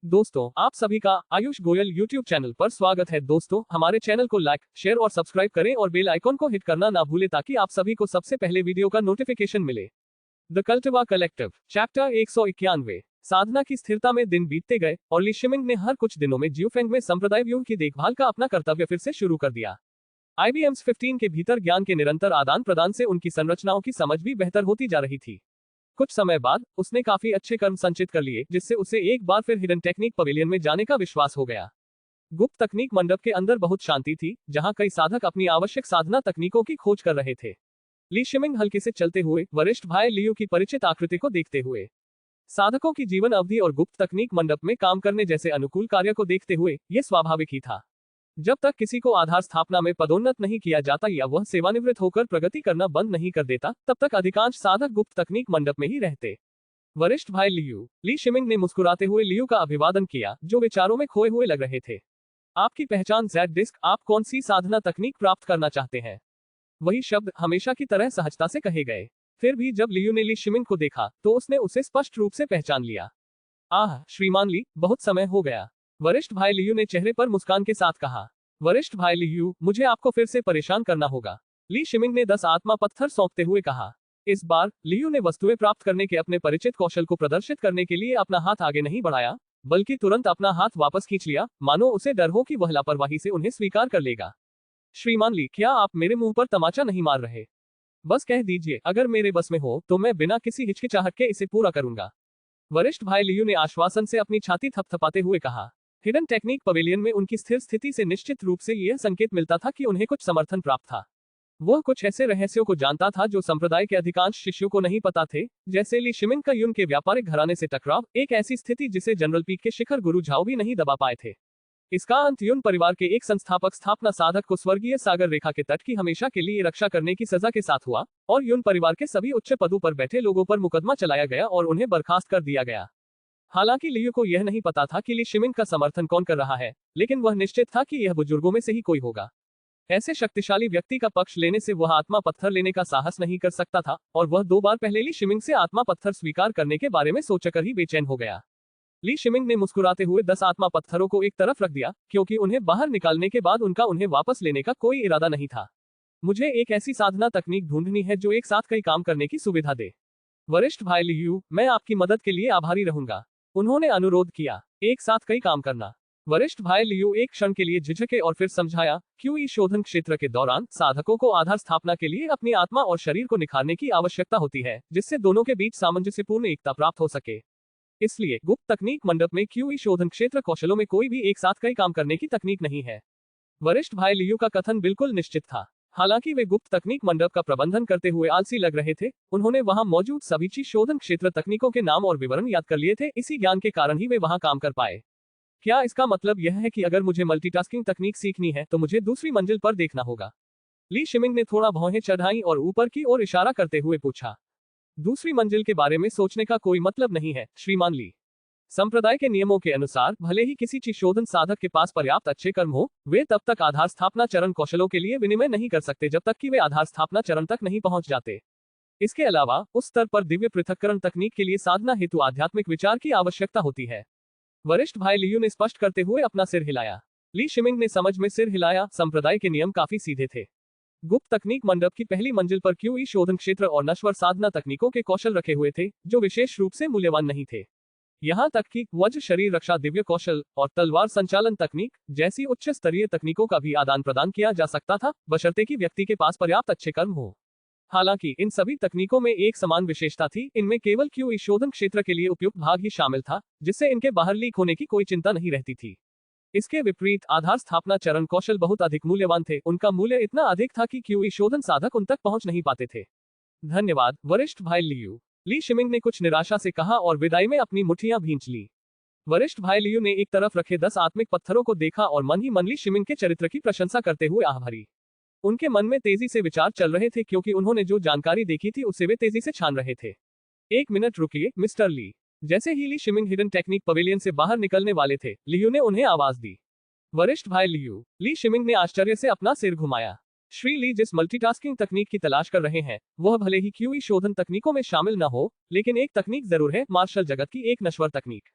दोस्तों, आप सभी का आयुष गोयल यूट्यूब चैनल पर स्वागत है। दोस्तों, हमारे चैनल को लाइक, शेयर और सब्सक्राइब करें और बेल आइकॉन को हिट करना ना भूलें ताकि आप सभी को सबसे पहले वीडियो का नोटिफिकेशन मिले। द कल्टिवा कलेक्टिव, चैप्टर 191। साधना की स्थिरता में दिन बीतते गए और ली शिमिंग ने हर कुछ दिनों में जियोफेंग में संप्रदाय व्यूह की देखभाल का अपना कर्तव्य फिर से शुरू कर दिया। IBM's 15 के भीतर ज्ञान के निरंतर आदान प्रदान से उनकी संरचनाओं की समझ भी बेहतर होती जा रही थी। कुछ समय बाद उसने काफी अच्छे कर्म संचित कर लिए, जिससे उसे एक बार फिर हिडन टेक्निक पवेलियन में जाने का विश्वास हो गया। गुप्त तकनीक मंडप के अंदर बहुत शांति थी, जहां कई साधक अपनी आवश्यक साधना तकनीकों की खोज कर रहे थे। ली शिमिंग हल्के से चलते हुए वरिष्ठ भाई लियू की परिचित आकृति को देखते हुए, साधकों की जीवन अवधि और गुप्त तकनीक मंडप में काम करने जैसे अनुकूल कार्य को देखते हुए यह स्वाभाविक ही था। जब तक किसी को आधार स्थापना में पदोन्नत नहीं किया जाता या वह सेवानिवृत्त होकर प्रगति करना बंद नहीं कर देता, तब तक अधिकांश साधक गुप्त तकनीक मंडप में ही रहते। वरिष्ठ भाई लियू, ली शिमिंग ने मुस्कुराते हुए लियू का अभिवादन किया, जो विचारों में खोए हुए लग रहे थे। आपकी पहचान जेड डिस्क, आप कौन सी साधना तकनीक प्राप्त करना चाहते हैं? वही शब्द हमेशा की तरह सहजता से कहे गए। फिर भी जब लियू ने ली शिमिंग को देखा तो उसने उसे स्पष्ट रूप से पहचान लिया। आह श्रीमान ली, बहुत समय हो गया। वरिष्ठ भाई लियू ने चेहरे पर मुस्कान के साथ कहा। वरिष्ठ भाई लियू, मुझे आपको फिर से परेशान करना होगा, ली शिमिंग ने 10 आत्मा पत्थर सौंपते हुए कहा। इस बार लियू ने वस्तुएं प्राप्त करने के अपने परिचित कौशल को प्रदर्शित करने के लिए अपना हाथ आगे नहीं बढ़ाया, बल्कि तुरंत अपना हाथ वापस खींच लिया, मानो उसे डर हो कि वह लापरवाही से उन्हें स्वीकार कर लेगा। श्रीमान ली, क्या आप मेरे मुंह पर तमाचा नहीं मार रहे? बस कह दीजिए, अगर मेरे बस में हो तो मैं बिना किसी हिचकिचाहट के इसे पूरा करूंगा। वरिष्ठ भाई लियू ने आश्वासन से अपनी छाती थपथपाते हुए कहा। हिडन टेक्निक पवेलियन में उनकी स्थिर स्थिति से निश्चित रूप से यह संकेत मिलता था कि उन्हें कुछ समर्थन प्राप्त था। वह कुछ ऐसे रहस्यों को जानता था जो संप्रदाय के अधिकांश शिष्यों को नहीं पता थे, जैसे ली शिमिंग का यून के व्यापारिक घराने से टकराव, एक ऐसी स्थिति जिसे जनरल पीक के शिखर गुरु झाओ भी नहीं दबा पाए थे। इसका अंत यून परिवार के एक संस्थापक स्थापना साधक को स्वर्गीय सागर रेखा के तट की हमेशा के लिए रक्षा करने की सजा के साथ हुआ, और यून परिवार के सभी उच्च पदों पर बैठे लोगों पर मुकदमा चलाया गया और उन्हें बर्खास्त कर दिया गया। हालांकि लियू को यह नहीं पता था कि ली शिमिंग का समर्थन कौन कर रहा है, लेकिन वह निश्चित था कि यह बुजुर्गों में से ही कोई होगा। ऐसे शक्तिशाली व्यक्ति का पक्ष लेने से वह आत्मा पत्थर लेने का साहस नहीं कर सकता था, और वह 2 बार पहले ली शिमिंग से आत्मा पत्थर स्वीकार करने के बारे में सोचकर ही बेचैन हो गया। ली शिमिंग ने मुस्कुराते हुए 10 आत्मा पत्थरों को एक तरफ रख दिया, क्योंकि उन्हें बाहर निकालने के बाद उनका उन्हें वापस लेने का कोई इरादा नहीं था। मुझे एक ऐसी साधना तकनीक ढूंढनी है जो एक साथ कई काम करने की सुविधा दे। वरिष्ठ भाई लियू, मैं आपकी मदद के लिए आभारी रहूंगा, उन्होंने अनुरोध किया। एक साथ कई काम करना। वरिष्ठ भाई लियू एक क्षण के लिए झिझके और फिर समझाया, क्यूई शोधन क्षेत्र के दौरान साधकों को आधार स्थापना के लिए अपनी आत्मा और शरीर को निखारने की आवश्यकता होती है, जिससे दोनों के बीच सामंजस्यपूर्ण एकता प्राप्त हो सके। इसलिए गुप्त तकनीक मंडप में क्यूई शोधन क्षेत्र कौशलों में कोई भी एक साथ कई काम करने की तकनीक नहीं है। वरिष्ठ भाई लियू का कथन बिल्कुल निश्चित था। हालांकि वे गुप्त तकनीक मंडप का प्रबंधन करते हुए आलसी लग रहे थे, उन्होंने वहां मौजूद सभी चीज शोधन क्षेत्र तकनीकों के नाम और विवरण याद कर लिए थे। इसी ज्ञान के कारण ही वे वहां काम कर पाए। क्या इसका मतलब यह है कि अगर मुझे मल्टीटास्किंग तकनीक सीखनी है तो मुझे दूसरी मंजिल पर देखना होगा? ली शिमिंग ने थोड़ा भौहें चढ़ाई और ऊपर की ओर इशारा करते हुए पूछा। दूसरी मंजिल के बारे में सोचने का कोई मतलब नहीं है, श्रीमान ली। संप्रदाय के नियमों के अनुसार भले ही किसी चीज शोधन साधक के पास पर्याप्त अच्छे कर्म हो, वे तब तक आधार स्थापना चरण कौशलों के लिए विनिमय नहीं कर सकते जब तक कि वे आधार स्थापना चरण तक नहीं पहुंच जाते। इसके अलावा उस स्तर पर दिव्य पृथक्करण तकनीक के लिए साधना हेतु आध्यात्मिक विचार की आवश्यकता होती है। वरिष्ठ भाई लियू ने स्पष्ट करते हुए अपना सिर हिलाया। ली शिमिंग ने समझ में सिर हिलाया। संप्रदाय के नियम काफी सीधे थे। गुप्त तकनीक मंडप की पहली मंजिल पर क्यूई शोधन क्षेत्र और नश्वर साधना तकनीकों के कौशल रखे हुए थे, जो विशेष रूप से मूल्यवान नहीं थे। यहाँ तक कि वज्र शरीर रक्षा दिव्य कौशल और तलवार संचालन तकनीक जैसी उच्च स्तरीय तकनीकों का भी आदान प्रदान किया जा सकता था, बशर्ते कि व्यक्ति के पास पर्याप्त अच्छे कर्म हो। हालांकि इन सभी तकनीकों में एक समान विशेषता थी, इनमें केवल क्यूई शोधन क्षेत्र के लिए उपयुक्त भाग ही शामिल था, जिससे इनके बाहर लीक होने की कोई चिंता नहीं रहती थी। इसके विपरीत आधार स्थापना चरण कौशल बहुत अधिक मूल्यवान थे। उनका मूल्य इतना अधिक था कि क्यूई शोधन साधक उन तक पहुंच नहीं पाते थे। धन्यवाद वरिष्ठ भाई लियू, ली शिमिंग ने कुछ निराशा से कहा और विदाई में अपनी मुट्ठियां भींच ली। वरिष्ठ भाई लियू ने एक तरफ रखे 10 आत्मिक पत्थरों को देखा और मन ही मन ली शिमिंग के चरित्र की प्रशंसा करते हुए आह भरी। उनके मन में तेजी से विचार चल रहे थे, क्योंकि उन्होंने जो जानकारी देखी थी उसे वे तेजी से छान रहे थे। 1 मिनट रुकिए मिस्टर ली। जैसे ही ली शिमिंग हिडन टेक्निक पवेलियन से बाहर निकलने वाले थे, लियू ने उन्हें आवाज दी। वरिष्ठ भाई लियू, ली शिमिंग ने आश्चर्य से अपना सिर घुमाया। श्री ली जिस मल्टीटास्किंग तकनीक की तलाश कर रहे हैं, वह भले ही क्यूई शोधन तकनीकों में शामिल न हो, लेकिन एक तकनीक जरूर है, मार्शल जगत की एक नश्वर तकनीक।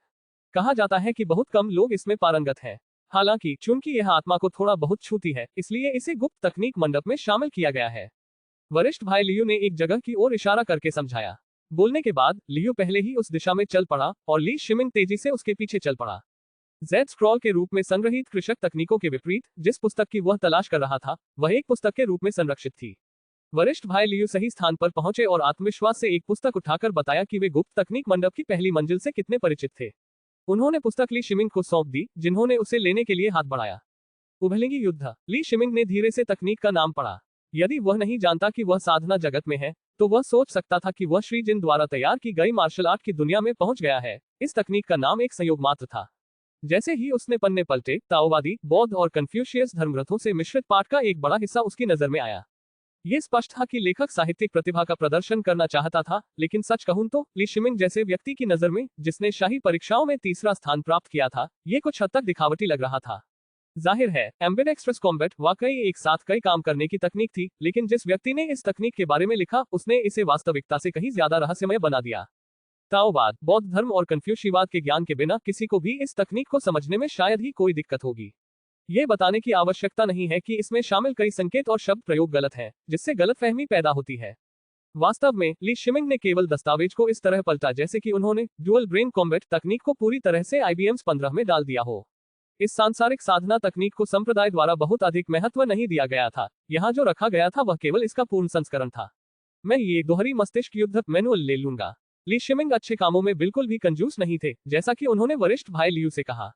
कहा जाता है कि बहुत कम लोग इसमें पारंगत हैं। हालांकि चूंकि यह आत्मा को थोड़ा बहुत छूती है, इसलिए इसे गुप्त तकनीक मंडप में शामिल किया गया है। वरिष्ठ भाई लियू ने एक जगह की ओर इशारा करके समझाया। बोलने के बाद लियू पहले ही उस दिशा में चल पड़ा और ली शिमिंग तेजी से उसके पीछे चल पड़ा। जेड स्क्रॉल के रूप में संग्रहित कृषक तकनीकों के विपरीत जिस पुस्तक की वह तलाश कर रहा था, वह एक पुस्तक के रूप में संरक्षित थी। वरिष्ठ भाई लियू सही स्थान पर पहुंचे और आत्मविश्वास से एक पुस्तक उठाकर बताया कि वे गुप्त तकनीक मंडप की पहली मंजिल से कितने परिचित थे। उन्होंने पुस्तक ली शिमिंग को सौंप दी, जिन्होंने उसे लेने के लिए हाथ बढ़ाया। उभलेंगी युद्ध। ली शिमिंग ने धीरे से तकनीक का नाम पढ़ा। यदि वह नहीं जानता कि वह साधना जगत में है, तो वह सोच सकता था कि वह श्री जिन द्वारा तैयार की गई मार्शल आर्ट की दुनिया में पहुंच गया है। इस तकनीक का नाम एक संयोग मात्र था। जैसे ही उसने पन्ने पलटे, ताओवादी, बौद्ध और कन्फ्यूशियस धर्मग्रंथों से मिश्रित पाठ का एक बड़ा हिस्सा उसकी नजर में आया। ये स्पष्ट था कि लेखक साहित्यिक प्रतिभा का प्रदर्शन करना चाहता था, लेकिन सच कहूं तो ली शिमिंग जैसे व्यक्ति की नजर में, जिसने शाही परीक्षाओं में तीसरा स्थान प्राप्त किया था, ये कुछ हद तक दिखावटी लग रहा था। जाहिर है, एम्बेडेक्स्ट्रस कॉम्बैट वाकई एक साथ कई काम करने की तकनीक थी, लेकिन जिस व्यक्ति ने इस तकनीक के बारे में लिखा, उसने इसे वास्तविकता से कहीं ज्यादा रहस्यमय बना दिया। ताओवाद, बौद्ध धर्म और कन्फ्यूशियवाद के ज्ञान के बिना किसी को भी इस तकनीक को समझने में शायद ही कोई दिक्कत होगी। ये बताने की आवश्यकता नहीं है कि इसमें शामिल कई संकेत और शब्द प्रयोग गलत हैं, जिससे गलतफहमी पैदा होती है। वास्तव में ली शिमिंग ने केवल दस्तावेज को इस तरह पलटा जैसे कि उन्होंने डुअल ब्रेन कॉम्बैट तकनीक को पूरी तरह से IBM 15 में डाल दिया हो। इस सांसारिक साधना तकनीक को संप्रदाय द्वारा बहुत अधिक महत्व नहीं दिया गया था। यहाँ जो रखा गया था वह केवल इसका पूर्ण संस्करण था। मैं ये दोहरी मस्तिष्क युद्ध मैनुअल ले लूंगा। ली शिमिंग अच्छे कामों में बिल्कुल भी कंजूस नहीं थे, जैसा कि उन्होंने वरिष्ठ भाई लियू से कहा।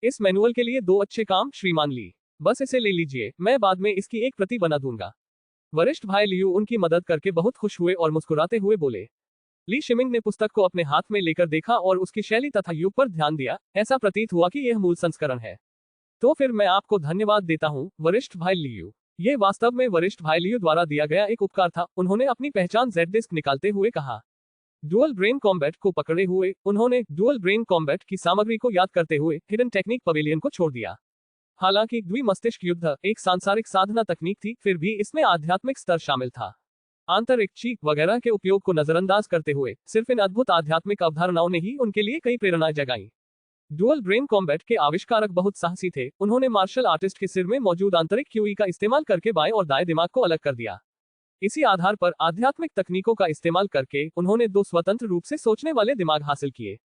इस मैनुअल के लिए 2 अच्छे काम श्रीमान ली, बस इसे ले लीजिए, मैं बाद में इसकी एक प्रति बना दूंगा। वरिष्ठ भाई लियू उनकी मदद करके बहुत खुश हुए और मुस्कुराते हुए बोले। ली शिमिंग ने पुस्तक को अपने हाथ में लेकर देखा और उसकी शैली तथा युग पर ध्यान दिया। ऐसा प्रतीत हुआ कि यह मूल संस्करण है। तो फिर मैं आपको धन्यवाद देता हूँ, वरिष्ठ भाई लियू। ये वास्तव में वरिष्ठ भाई लियू द्वारा दिया गया एक उपकार था, उन्होंने अपनी पहचान जेड डिस्क निकालते हुए कहा। डुअल ब्रेन कॉम्बैट को पकड़े हुए उन्होंने डुअल ब्रेन कॉम्बैट की सामग्री को याद करते हुए हिडन टेक्निक पवेलियन को छोड़ दिया। हालांकि द्विमस्तिष्क युद्ध एक सांसारिक साधना तकनीक थी, फिर भी इसमें आध्यात्मिक स्तर शामिल था। आंतरिक चीख वगैरह के उपयोग को नजरअंदाज करते हुए सिर्फ इन अद्भुत आध्यात्मिक अवधारणाओं ने ही उनके लिए कई प्रेरणाएं जगाई। डुअल ब्रेन कॉम्बैट के आविष्कारक बहुत साहसी थे। उन्होंने मार्शल आर्टिस्ट के सिर में मौजूद आंतरिक QE का इस्तेमाल करके बाएं और दाएं दिमाग को अलग कर दिया। इसी आधार पर आध्यात्मिक तकनीकों का इस्तेमाल करके उन्होंने 2 स्वतंत्र रूप से सोचने वाले दिमाग हासिल किए।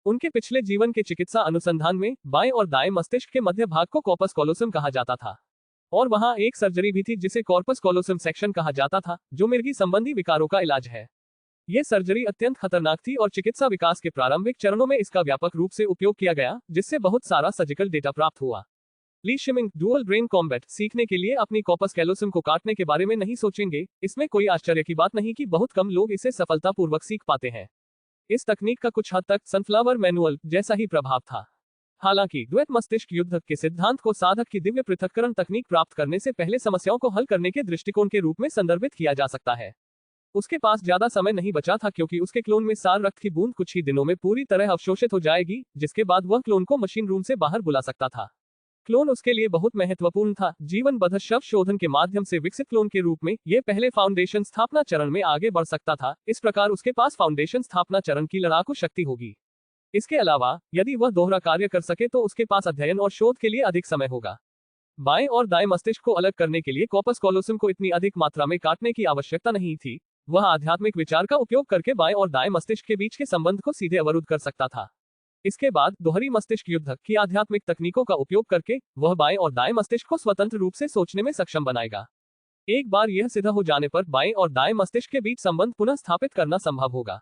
उनके पिछले जीवन के चिकित्सा अनुसंधान में बाएं और दाएं मस्तिष्क के मध्य भाग को कॉर्पस कॉलोसम कहा जाता था, और वहां एक सर्जरी भी थी जिसे कॉर्पस कॉलोसम सेक्शन कहा जाता था, जो मिर्गी संबंधी विकारों का इलाज है। यह सर्जरी अत्यंत खतरनाक थी और चिकित्सा विकास के प्रारंभिक चरणों में इसका व्यापक रूप से उपयोग किया गया, जिससे बहुत सारा सर्जिकल डेटा प्राप्त हुआ। ली शिमिंग डुअल ब्रेन कॉम्बैट सीखने के लिए अपनी कॉर्पस कैलोसम को काटने के बारे में नहीं सोचेंगे। इसमें कोई आश्चर्य की बात नहीं कि बहुत कम लोग इसे सफलतापूर्वक सीख पाते हैं। इस तकनीक का कुछ हद तक सनफ्लावर मैनुअल जैसा ही प्रभाव था। हालांकि द्वैत मस्तिष्क युद्ध के सिद्धांत को साधक की दिव्य पृथक्करण तकनीक प्राप्त करने से पहले समस्याओं को हल करने के दृष्टिकोण के रूप में संदर्भित किया जा सकता है। उसके पास ज्यादा समय नहीं बचा था, क्योंकि उसके क्लोन में सार रक्त की बूंद कुछ ही दिनों में पूरी तरह अवशोषित हो जाएगी, जिसके बाद वह क्लोन को मशीन रूम से बाहर बुला सकता था। क्लोन उसके लिए बहुत महत्वपूर्ण था। जीवन बद्ध शव शोधन के माध्यम से विकसित क्लोन के रूप में यह पहले फाउंडेशन स्थापना चरण में आगे बढ़ सकता था। इस प्रकार उसके पास फाउंडेशन स्थापना चरण की लड़ाकू शक्ति होगी। इसके अलावा यदि वह दोहरा कार्य कर सके तो उसके पास अध्ययन और शोध के लिए अधिक समय होगा। बाएं और दाएं मस्तिष्क को अलग करने के लिए कॉर्पस कॉलोसम को इतनी अधिक मात्रा में काटने की आवश्यकता नहीं थी। वह आध्यात्मिक विचार का उपयोग करके बाएं और दाएं मस्तिष्क के बीच के संबंध को सीधे अवरुद्ध कर सकता था। इसके बाद दोहरी मस्तिष्क युद्ध की आध्यात्मिक तकनीकों का उपयोग करके वह बाएं और दाएं मस्तिष्क को स्वतंत्र रूप से सोचने में सक्षम बनाएगा। एक बार यह सिद्ध हो जाने पर बाएं और दाएं मस्तिष्क के बीच संबंध पुनः स्थापित करना संभव होगा।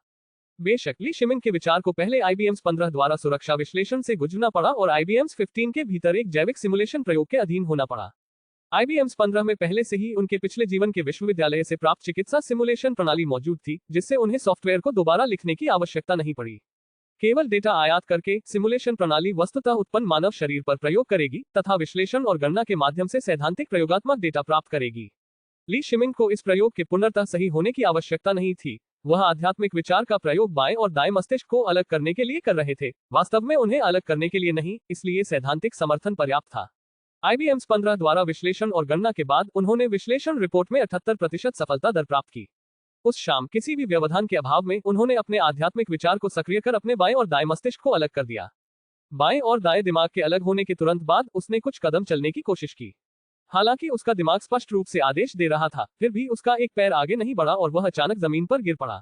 बेशक ली शिमिंग के विचार को पहले IBM 15 द्वारा सुरक्षा विश्लेषण से गुजरना पड़ा और IBM 15 के भीतर एक जैविक सिमुलेशन प्रयोग के अधीन होना पड़ा। IBM 15 में पहले से ही उनके पिछले जीवन के विश्वविद्यालय से प्राप्त चिकित्सा सिमुलेशन प्रणाली मौजूद थी, जिससे उन्हें सॉफ्टवेयर को दोबारा लिखने की आवश्यकता नहीं पड़ी। केवल डेटा आयात करके सिमुलेशन प्रणाली वस्तुतः उत्पन्न मानव शरीर पर प्रयोग करेगी तथा विश्लेषण और गणना के माध्यम से सैद्धांतिक प्रयोगात्मक डेटा प्राप्त करेगी। ली शिमिंग को इस प्रयोग के पूर्णतः सही होने की आवश्यकता नहीं थी। वह आध्यात्मिक विचार का प्रयोग बाएं और दाएं मस्तिष्क को अलग करने के लिए कर रहे थे, वास्तव में उन्हें अलग करने के लिए नहीं, इसलिए सैद्धांतिक समर्थन पर्याप्त था। IBM 15 द्वारा विश्लेषण और गणना के बाद उन्होंने विश्लेषण रिपोर्ट में 78% सफलता दर प्राप्त की। उस शाम किसी भी व्यवधान के अभाव में उन्होंने अपने आध्यात्मिक विचार को सक्रिय कर अपने बाएं और दाएं मस्तिष्क को अलग कर दिया। बाएं और दाएं दिमाग के अलग होने के तुरंत बाद उसने कुछ कदम चलने की कोशिश की। हालांकि उसका दिमाग स्पष्ट रूप से आदेश दे रहा था, फिर भी उसका एक पैर आगे नहीं बढ़ा और वह अचानक जमीन पर गिर पड़ा।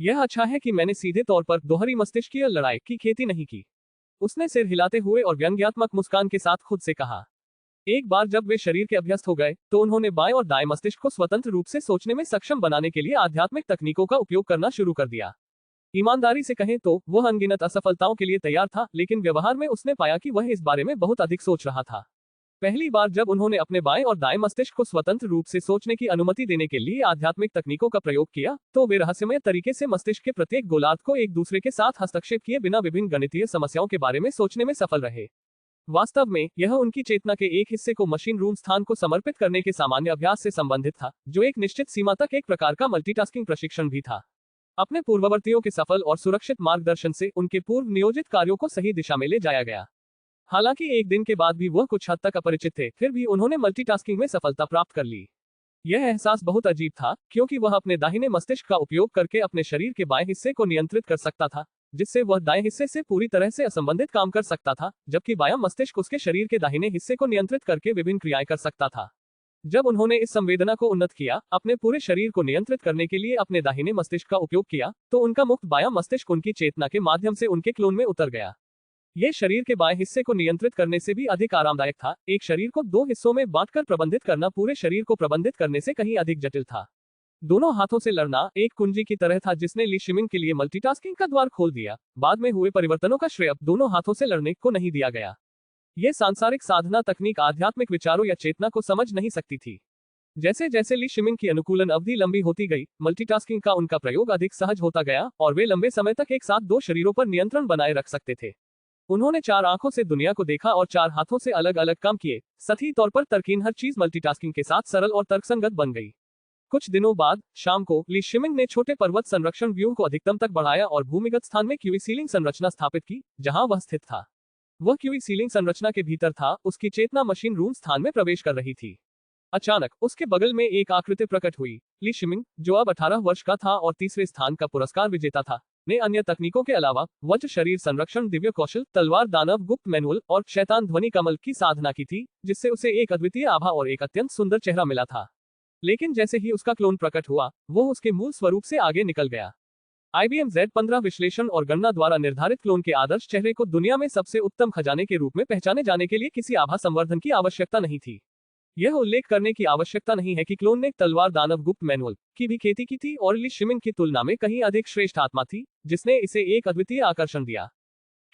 यह अच्छा है कि मैंने सीधे तौर पर दोहरी मस्तिष्कीय लड़ाई की खेती नहीं की, उसने सिर हिलाते हुए और व्यंग्यात्मक मुस्कान के साथ खुद से कहा। एक बार जब वे शरीर के अभ्यस्त हो गए, तो उन्होंने बाएं और दाएं मस्तिष्क को स्वतंत्र रूप से सोचने में सक्षम बनाने के लिए आध्यात्मिक तकनीकों का उपयोग करना शुरू कर दिया। ईमानदारी से कहें तो वह अनगिनत असफलताओं के लिए तैयार था, लेकिन व्यवहार में उसने पाया कि वह इस बारे में बहुत अधिक सोच रहा था। पहली बार जब उन्होंने अपने बाएं और दाएं मस्तिष्क को स्वतंत्र रूप से सोचने की अनुमति देने के लिए आध्यात्मिक तकनीकों का प्रयोग किया, तो वे रहस्यमय तरीके से मस्तिष्क के प्रत्येक गोलार्ध को एक दूसरे के साथ हस्तक्षेप किए बिना विभिन्न गणितीय समस्याओं के बारे में सोचने में सफल रहे। वास्तव में यह उनकी चेतना के एक हिस्से को मशीन रूम स्थान को समर्पित करने के सामान्य अभ्यास से संबंधित था, जो एक निश्चित सीमा तक एक प्रकार का मल्टीटास्किंग प्रशिक्षण भी था। अपने पूर्ववर्तियों के सफल और सुरक्षित मार्गदर्शन से उनके पूर्व नियोजित कार्यों को सही दिशा में ले जाया गया। हालांकि एक दिन के बाद भी वह कुछ हद तक अपरिचित थे, फिर भी उन्होंने मल्टीटास्किंग में सफलता प्राप्त कर ली। यह एहसास बहुत अजीब था, क्योंकि वह अपने दाहिने मस्तिष्क का उपयोग करके अपने शरीर के बाएं हिस्से को नियंत्रित कर सकता था, जिससे वह दाएं हिस्से से पूरी तरह से असंबंधित काम कर सकता था, जबकि बायां मस्तिष्क उसके शरीर के दाहिने हिस्से को नियंत्रित करके विभिन्न क्रियाएं कर सकता था। जब उन्होंने इस संवेदना को उन्नत किया, अपने पूरे शरीर को नियंत्रित करने के लिए अपने दाहिने मस्तिष्क का उपयोग किया, तो उनका मुक्त बायां मस्तिष्क उनकी चेतना के माध्यम से उनके क्लोन में उतर गया। यह शरीर के बाएं हिस्से को नियंत्रित करने से भी अधिक आरामदायक था। एक शरीर को दो हिस्सों में बांटकर प्रबंधित करना पूरे शरीर को प्रबंधित करने से कहीं अधिक जटिल था। दोनों हाथों से लड़ना एक कुंजी की तरह था जिसने ली शिमिंग के लिए मल्टीटास्किंग का द्वार खोल दिया। बाद में हुए परिवर्तनों का श्रेय दोनों हाथों से लड़ने को नहीं दिया गया। यह सांसारिक साधना तकनीक आध्यात्मिक विचारों या चेतना को समझ नहीं सकती थी। जैसे जैसे ली शिमिंग की अनुकूलन अवधि लंबी होती गई, मल्टीटास्किंग का उनका प्रयोग अधिक सहज होता गया और वे लंबे समय तक एक साथ दो शरीरों पर नियंत्रण बनाए रख सकते थे। उन्होंने चार आंखों से दुनिया को देखा और चार हाथों से अलग अलग काम किए। सतही तौर पर तर्कीन हर चीज मल्टीटास्किंग के साथ सरल और तर्कसंगत बन गई। कुछ दिनों बाद शाम को ली शिमिंग ने छोटे पर्वत संरक्षण व्यूह को अधिकतम तक बढ़ाया और भूमिगत स्थान में क्यूई सीलिंग संरचना स्थापित की, जहां वह स्थित था। वह क्यूई सीलिंग संरचना के भीतर था, उसकी चेतना मशीन रूम स्थान में प्रवेश कर रही थी। अचानक उसके बगल में एक आकृति प्रकट हुई। ली शिमिंग, जो अब 18 वर्ष का था और तीसरे स्थान का पुरस्कार विजेता था, ने अन्य तकनीकों के अलावा वज्र शरीर संरक्षण, दिव्य कौशल, तलवार दानव, गुप्त मैनुअल और शैतान ध्वनि कमल की साधना की थी, जिससे उसे एक अद्वितीय आभा और एक अत्यंत सुंदर चेहरा मिला था। लेकिन जैसे ही उसका क्लोन प्रकट हुआ, वो उसके मूल स्वरूप से आगे निकल गया। IBM Z15 विश्लेषण और गणना द्वारा निर्धारित क्लोन के आदर्श चेहरे को दुनिया में सबसे उत्तम खजाने के रूप में पहचाने जाने के लिए किसी आभा संवर्धन की आवश्यकता नहीं थी। यह उल्लेख करने की आवश्यकता नहीं है कि क्लोन ने तलवार दानव, गुप्त मैनुअल की भी खेती की थी और ली शिमिंग की तुलना में कहीं अधिक श्रेष्ठ आत्मा थी, जिसने इसे एक अद्वितीय आकर्षण दिया।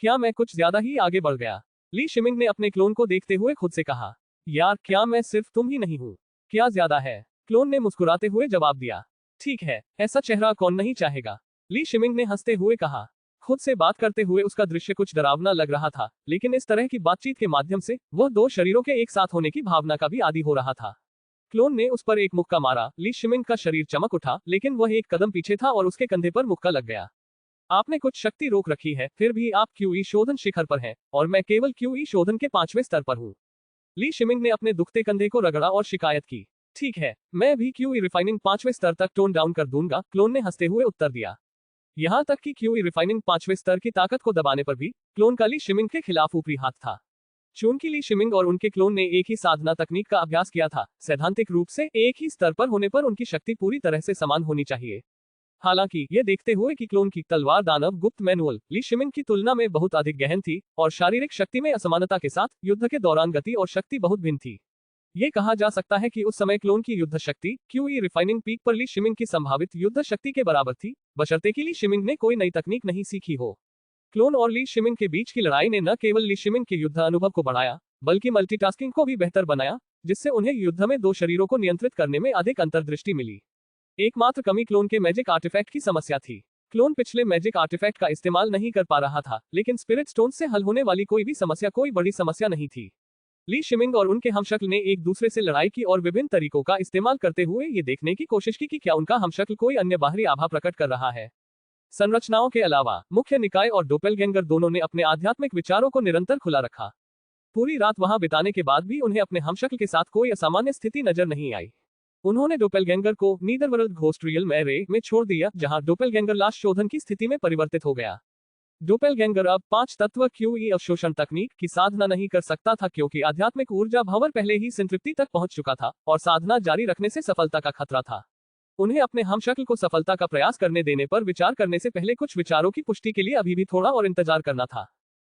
क्या मैं कुछ ज्यादा ही आगे बढ़ गया? ली शिमिंग ने अपने क्लोन को देखते हुए खुद से कहा। यार, क्या मैं सिर्फ तुम ही नहीं हूँ? क्या ज्यादा है? क्लोन ने मुस्कुराते हुए जवाब दिया। ठीक है, ऐसा चेहरा कौन नहीं चाहेगा? ली शिमिंग ने हंसते हुए कहा। खुद से बात करते हुए उसका दृश्य कुछ डरावना लग रहा था, लेकिन इस तरह की बातचीत के माध्यम से वह दो शरीरों के एक साथ होने की भावना का भी आदी हो रहा था। क्लोन ने उस पर एक मुक्का मारा। ली शिमिंग का शरीर चमक उठा, लेकिन वह एक कदम पीछे था और उसके कंधे पर मुक्का लग गया। आपने कुछ शक्ति रोक रखी है, फिर भी आप क्यूई शोधन शिखर पर हैं, और मैं केवल क्यूई शोधन के 5वें स्तर पर हूँ। ली शिमिंग ने अपने दुखते कंधे को रगड़ा और शिकायत की। ठीक है, मैं भी क्यूई रिफाइनिंग 5वें स्तर तक टोन डाउन कर दूंगा, क्लोन ने हंसते हुए उत्तर दिया। यहाँ तक कि क्यूई रिफाइनिंग 5वें स्तर की ताकत को दबाने पर भी क्लोन का ली शिमिंग के खिलाफ ऊपरी हाथ था। चूंकि ली शिमिंग और उनके क्लोन ने एक ही साधना तकनीक का अभ्यास किया था, सैद्धांतिक रूप से एक ही स्तर पर होने पर उनकी शक्ति पूरी तरह से समान होनी चाहिए। हालांकि यह देखते हुए कि क्लोन की तलवार दानव, गुप्त मैनुअल ली शिमिंग की तुलना में बहुत अधिक गहन थी और शारीरिक शक्ति में असमानता के साथ युद्ध के दौरान गति और शक्ति बहुत भिन्न थी। ये कहा जा सकता है कि उस समय क्लोन की युद्ध शक्ति क्यूई रिफाइनिंग पीक पर ली शिमिंग की संभावित युद्ध शक्ति के बराबर थी, बशर्ते कि ली शिमिंग ने कोई नई तकनीक नहीं सीखी हो। क्लोन और ली शिमिंग के बीच की लड़ाई ने न केवल ली शिमिंग के युद्ध अनुभव को बढ़ाया, बल्कि मल्टीटास्किंग को भी बेहतर बनाया, जिससे उन्हें युद्ध में दो शरीरों को नियंत्रित करने में अधिक अंतर्दृष्टि मिली। एकमात्र कमी क्लोन के मैजिक आर्टिफैक्ट की समस्या थी। क्लोन पिछले मैजिक आर्टिफैक्ट का इस्तेमाल नहीं कर पा रहा था, लेकिन स्पिरिट स्टोन से हल होने वाली कोई बड़ी समस्या नहीं थी। ली शिमिंग और उनके हमशक्ल ने एक दूसरे से लड़ाई की और विभिन्न तरीकों का इस्तेमाल करते हुए ये देखने की कोशिश की कि क्या उनका हमशक्ल कोई अन्य बाहरी आभा प्रकट कर रहा है। संरचनाओं के अलावा मुख्य निकाय और डोपेलगैंगर दोनों ने अपने आध्यात्मिक विचारों को निरंतर खुला रखा। पूरी रात वहां बिताने के बाद भी उन्हें अपने हमशक्ल के साथ कोई असामान्य स्थिति नजर नहीं आई। उन्होंने डोपेलगैंगर को नीदरवर्ल्ड घोस्ट रियल में छोड़ दिया, जहां डोपेलगैंगर लाश शोधन की स्थिति में परिवर्तित हो गया। डोपेलगैंगर अब 5 तत्व क्यूई अवशोषण तकनीक की साधना नहीं कर सकता था क्योंकि आध्यात्मिक ऊर्जा भंवर पहले ही संतृप्ति तक पहुंच चुका था और साधना जारी रखने से सफलता का खतरा था। उन्हें अपने हमशक्ल को सफलता का प्रयास करने देने पर विचार करने से पहले कुछ विचारों की पुष्टि के लिए अभी भी थोड़ा और इंतजार करना था।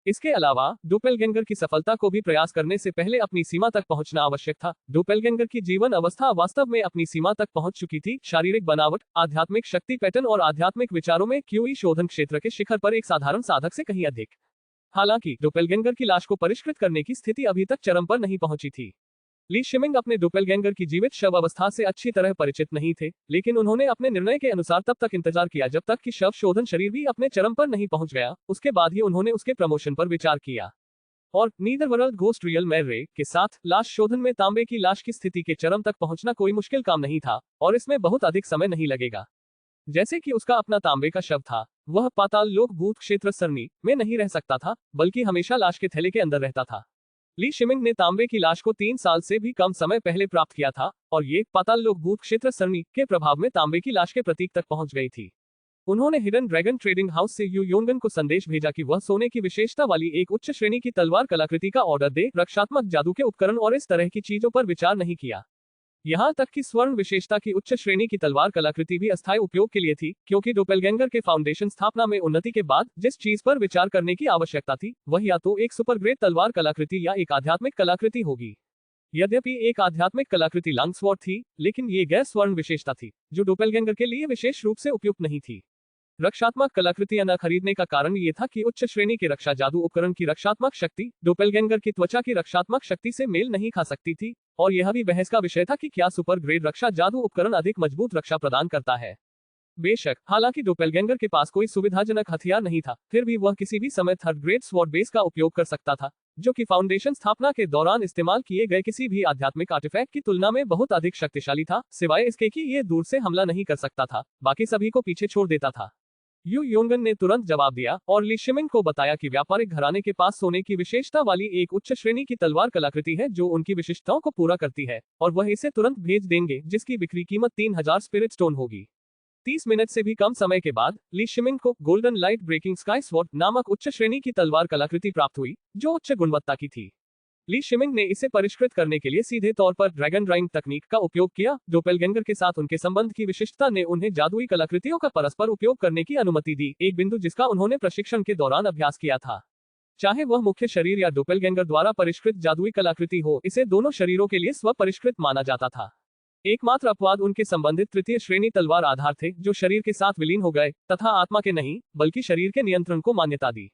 इसके अलावा डोपेलगैंगर की सफलता को भी प्रयास करने से पहले अपनी सीमा तक पहुंचना आवश्यक था। डोपेलगैंगर की जीवन अवस्था वास्तव में अपनी सीमा तक पहुंच चुकी थी। शारीरिक बनावट, आध्यात्मिक शक्ति पैटर्न और आध्यात्मिक विचारों में क्यूई शोधन क्षेत्र के शिखर पर एक साधारण साधक से कहीं अधिक। हालांकि डोपेलगैंगर की लाश को परिष्कृत करने की स्थिति अभी तक चरम पर नहीं पहुंची थी। ली शिमिंग अपने डोपेलगैंगर की जीवित शव अवस्था से अच्छी तरह परिचित नहीं थे, लेकिन उन्होंने अपने निर्णय के अनुसार तब तक इंतजार किया जब तक कि शव शोधन शरीर भी अपने चरम पर नहीं पहुंच गया। उसके बाद ही उन्होंने उसके प्रमोशन पर विचार किया। और नीदरवर्ल्ड घोस्ट रियल मैरे के साथ लाश शोधन में तांबे की लाश की स्थिति के चरम तक पहुंचना कोई मुश्किल काम नहीं था और इसमें बहुत अधिक समय नहीं लगेगा। जैसे कि उसका अपना तांबे का शव था, वह पाताल लोक भूत क्षेत्र सरणी में नहीं रह सकता था, बल्कि हमेशा लाश के थैले के अंदर रहता था। ली शिमिंग ने तांबे की लाश को 3 साल से भी कम समय पहले प्राप्त किया था और ये पाताल लोक भूत क्षेत्र सरणी के प्रभाव में तांबे की लाश के प्रतीक तक पहुंच गई थी। उन्होंने हिडन ड्रैगन ट्रेडिंग हाउस से यू योंगन को संदेश भेजा कि वह सोने की विशेषता वाली एक उच्च श्रेणी की तलवार कलाकृति का ऑर्डर दे। रक्षात्मक जादू के उपकरण और इस तरह की चीजों पर विचार नहीं किया। यहाँ तक कि स्वर्ण विशेषता की उच्च श्रेणी की तलवार कलाकृति भी अस्थायी उपयोग के लिए थी, क्योंकि डोपेलगैंगर के फाउंडेशन स्थापना में उन्नति के बाद जिस चीज पर विचार करने की आवश्यकता थी वह या तो एक सुपर ग्रेट तलवार कलाकृति या एक आध्यात्मिक कलाकृति होगी। यद्यपि एक आध्यात्मिक कलाकृति लॉन्गस्वॉर्ड थी, लेकिन ये गैर स्वर्ण विशेषता थी जो डोपेलगैंगर के लिए विशेष रूप से उपयुक्त नहीं थी। रक्षात्मक कलाकृतियां न खरीदने का कारण ये था कि उच्च श्रेणी के रक्षा जादू उपकरण की रक्षात्मक शक्ति डोपेलगैंगर की त्वचा की रक्षात्मक शक्ति से मेल नहीं खा सकती थी, और यह भी बहस का विषय था कि क्या सुपर ग्रेड रक्षा जादू उपकरण अधिक मजबूत रक्षा प्रदान करता है। बेशक, हालांकि डोपेलगैंगर के पास कोई सुविधाजनक हथियार नहीं था, फिर भी वह किसी भी समय थर्ड ग्रेड स्वॉर्ड बेस का उपयोग कर सकता था, जो कि फाउंडेशन स्थापना के दौरान इस्तेमाल किए गए किसी भी आध्यात्मिक आर्टिफैक्ट की तुलना में बहुत अधिक शक्तिशाली था, सिवाय इसके कि ये दूर से हमला नहीं कर सकता था, बाकी सभी को पीछे छोड़ देता था। यू योंगन ने तुरंत जवाब दिया और ली शिमिंग को बताया कि व्यापारिक घराने के पास सोने की विशेषता वाली एक उच्च श्रेणी की तलवार कलाकृति है जो उनकी विशिष्टताओं को पूरा करती है, और वह इसे तुरंत भेज देंगे, जिसकी बिक्री कीमत 3000 स्पिरिट स्टोन होगी। 30 मिनट से भी कम समय के बाद ली शिमिंग को golden light breaking sky sword नामक उच्च श्रेणी की तलवार कलाकृति प्राप्त हुई, जो उच्च गुणवत्ता की थी। ली शिमिंग ने इसे परिष्कृत करने के लिए सीधे तौर पर ड्रैगन राइंग तकनीक का उपयोग किया। डोपेलगैंगर के साथ उनके संबंध की विशिष्टता ने उन्हें जादुई कलाकृतियों का परस्पर उपयोग करने की अनुमति दी, एक बिंदु जिसका उन्होंने प्रशिक्षण के दौरान अभ्यास किया था। चाहे वह मुख्य शरीर या डोपेलगैंगर द्वारा परिष्कृत जादुई कलाकृति हो, इसे दोनों शरीरों के लिए स्व परिष्कृत माना जाता था। एकमात्र अपवाद उनके संबंधित तृतीय श्रेणी तलवार आधार थे, जो शरीर के साथ विलीन हो गए तथा आत्मा के नहीं बल्कि शरीर के नियंत्रण को मान्यता दी।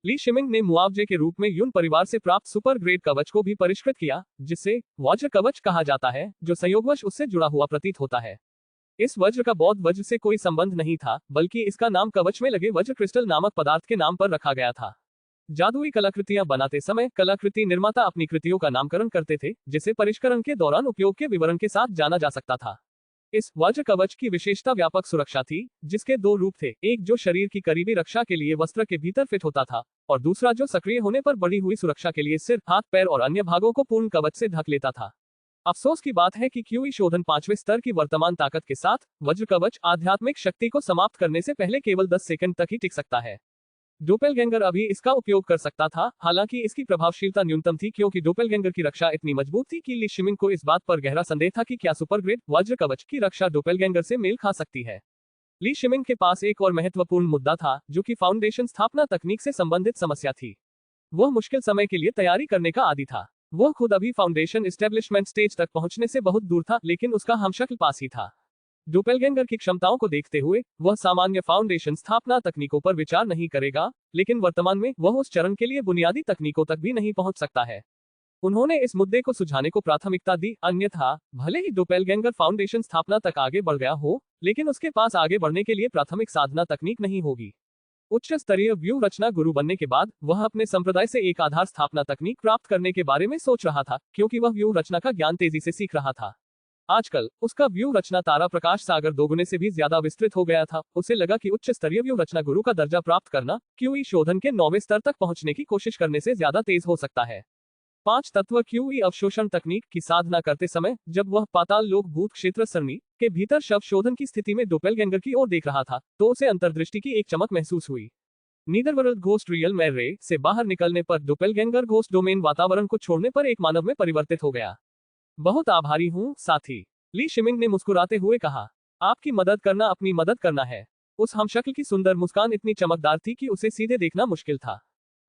ली शिमिंग ने मुआवजे के रूप में यून परिवार से प्राप्त सुपर ग्रेड कवच को भी परिष्कृत किया, जिसे वज्र कवच कहा जाता है, जो संयोगवश उससे जुड़ा हुआ प्रतीत होता है। इस वज्र का बौद्ध वज्र से कोई संबंध नहीं था, बल्कि इसका नाम कवच में लगे वज्र क्रिस्टल नामक पदार्थ के नाम पर रखा गया था। जादुई कलाकृतियां बनाते समय कलाकृति निर्माता अपनी कृतियों का नामकरण करते थे, जिसे परिष्करण के दौरान उपयोग के विवरण के साथ जाना जा सकता था। इस वज्र कवच की विशेषता व्यापक सुरक्षा थी, जिसके 2 रूप थे, एक जो शरीर की करीबी रक्षा के लिए वस्त्र के भीतर फिट होता था, और दूसरा जो सक्रिय होने पर बढ़ी हुई सुरक्षा के लिए सिर, हाथ, पैर और अन्य भागों को पूर्ण कवच से ढक लेता था। अफसोस की बात है कि क्यूई शोधन 5वें स्तर की वर्तमान ताकत के साथ वज्र कवच आध्यात्मिक शक्ति को समाप्त करने से पहले केवल 10 सेकंड तक ही टिक सकता है। डोपेलगैंगर अभी इसका उपयोग कर सकता था, हालांकि इसकी प्रभावशीलता न्यूनतम थी क्योंकि डोपेलगैंगर की रक्षा इतनी मजबूत थी कि ली शिमिंग को इस बात पर गहरा संदेह था कि क्या सुपर ग्रेड वज्र कवच की रक्षा डोपेलगैंगर से मेल खा सकती है। ली शिमिंग के पास एक और महत्वपूर्ण मुद्दा था, जो कि फाउंडेशन स्थापना तकनीक से संबंधित समस्या थी। वह मुश्किल समय के लिए तैयारी करने का आदी था। वह खुद अभी फाउंडेशन एस्टेब्लिशमेंट स्टेज तक पहुंचने से बहुत दूर था, लेकिन उसका हमशक्ल पास ही था। डोपेलगैंगर की क्षमताओं को देखते हुए वह सामान्य फाउंडेशन स्थापना तकनीकों पर विचार नहीं करेगा, लेकिन वर्तमान में वह उस चरण के लिए बुनियादी तकनीकों तक भी नहीं पहुंच सकता है। उन्होंने इस मुद्दे को सुलझाने को प्राथमिकता दी, अन्यथा भले ही डोपेलगैंगर फाउंडेशन स्थापना तक आगे बढ़ गया हो, लेकिन उसके पास आगे बढ़ने के लिए प्राथमिक साधना तकनीक नहीं होगी। उच्च स्तरीय व्यू रचना गुरु बनने के बाद वह अपने संप्रदाय से एक आधार स्थापना तकनीक प्राप्त करने के बारे में सोच रहा था, क्योंकि वह व्यू रचना का ज्ञान तेजी से सीख रहा था। आजकल उसका व्यू रचना तारा प्रकाश सागर दोगुने से भी ज्यादा विस्तृत हो गया था। उसे लगा कि उच्च स्तरीय व्यू रचना गुरु का दर्जा प्राप्त करना क्यूई शोधन के 9वें स्तर तक पहुंचने की कोशिश करने से ज्यादा तेज हो सकता है। 5 तत्व क्यूई अवशोषण तकनीक की साधना करते समय जब वह पाताल लोक भूत क्षेत्र सरणी के भीतर शव शोधन की स्थिति में डोपेलगैंगर की ओर देख रहा था, तो उसे अंतर्दृष्टि की एक चमक महसूस हुई। नीदरवर्ल्ड घोस्ट रियल में रे से बाहर निकलने पर डोपेलगैंगर घोस्ट डोमेन वातावरण को छोड़ने पर एक मानव में परिवर्तित हो गया। बहुत आभारी हूँ साथी, ली शिमिंग ने मुस्कुराते हुए कहा। आपकी मदद करना अपनी मदद करना है। उस हमशक्ल की सुंदर मुस्कान इतनी चमकदार थी कि उसे सीधे देखना मुश्किल था।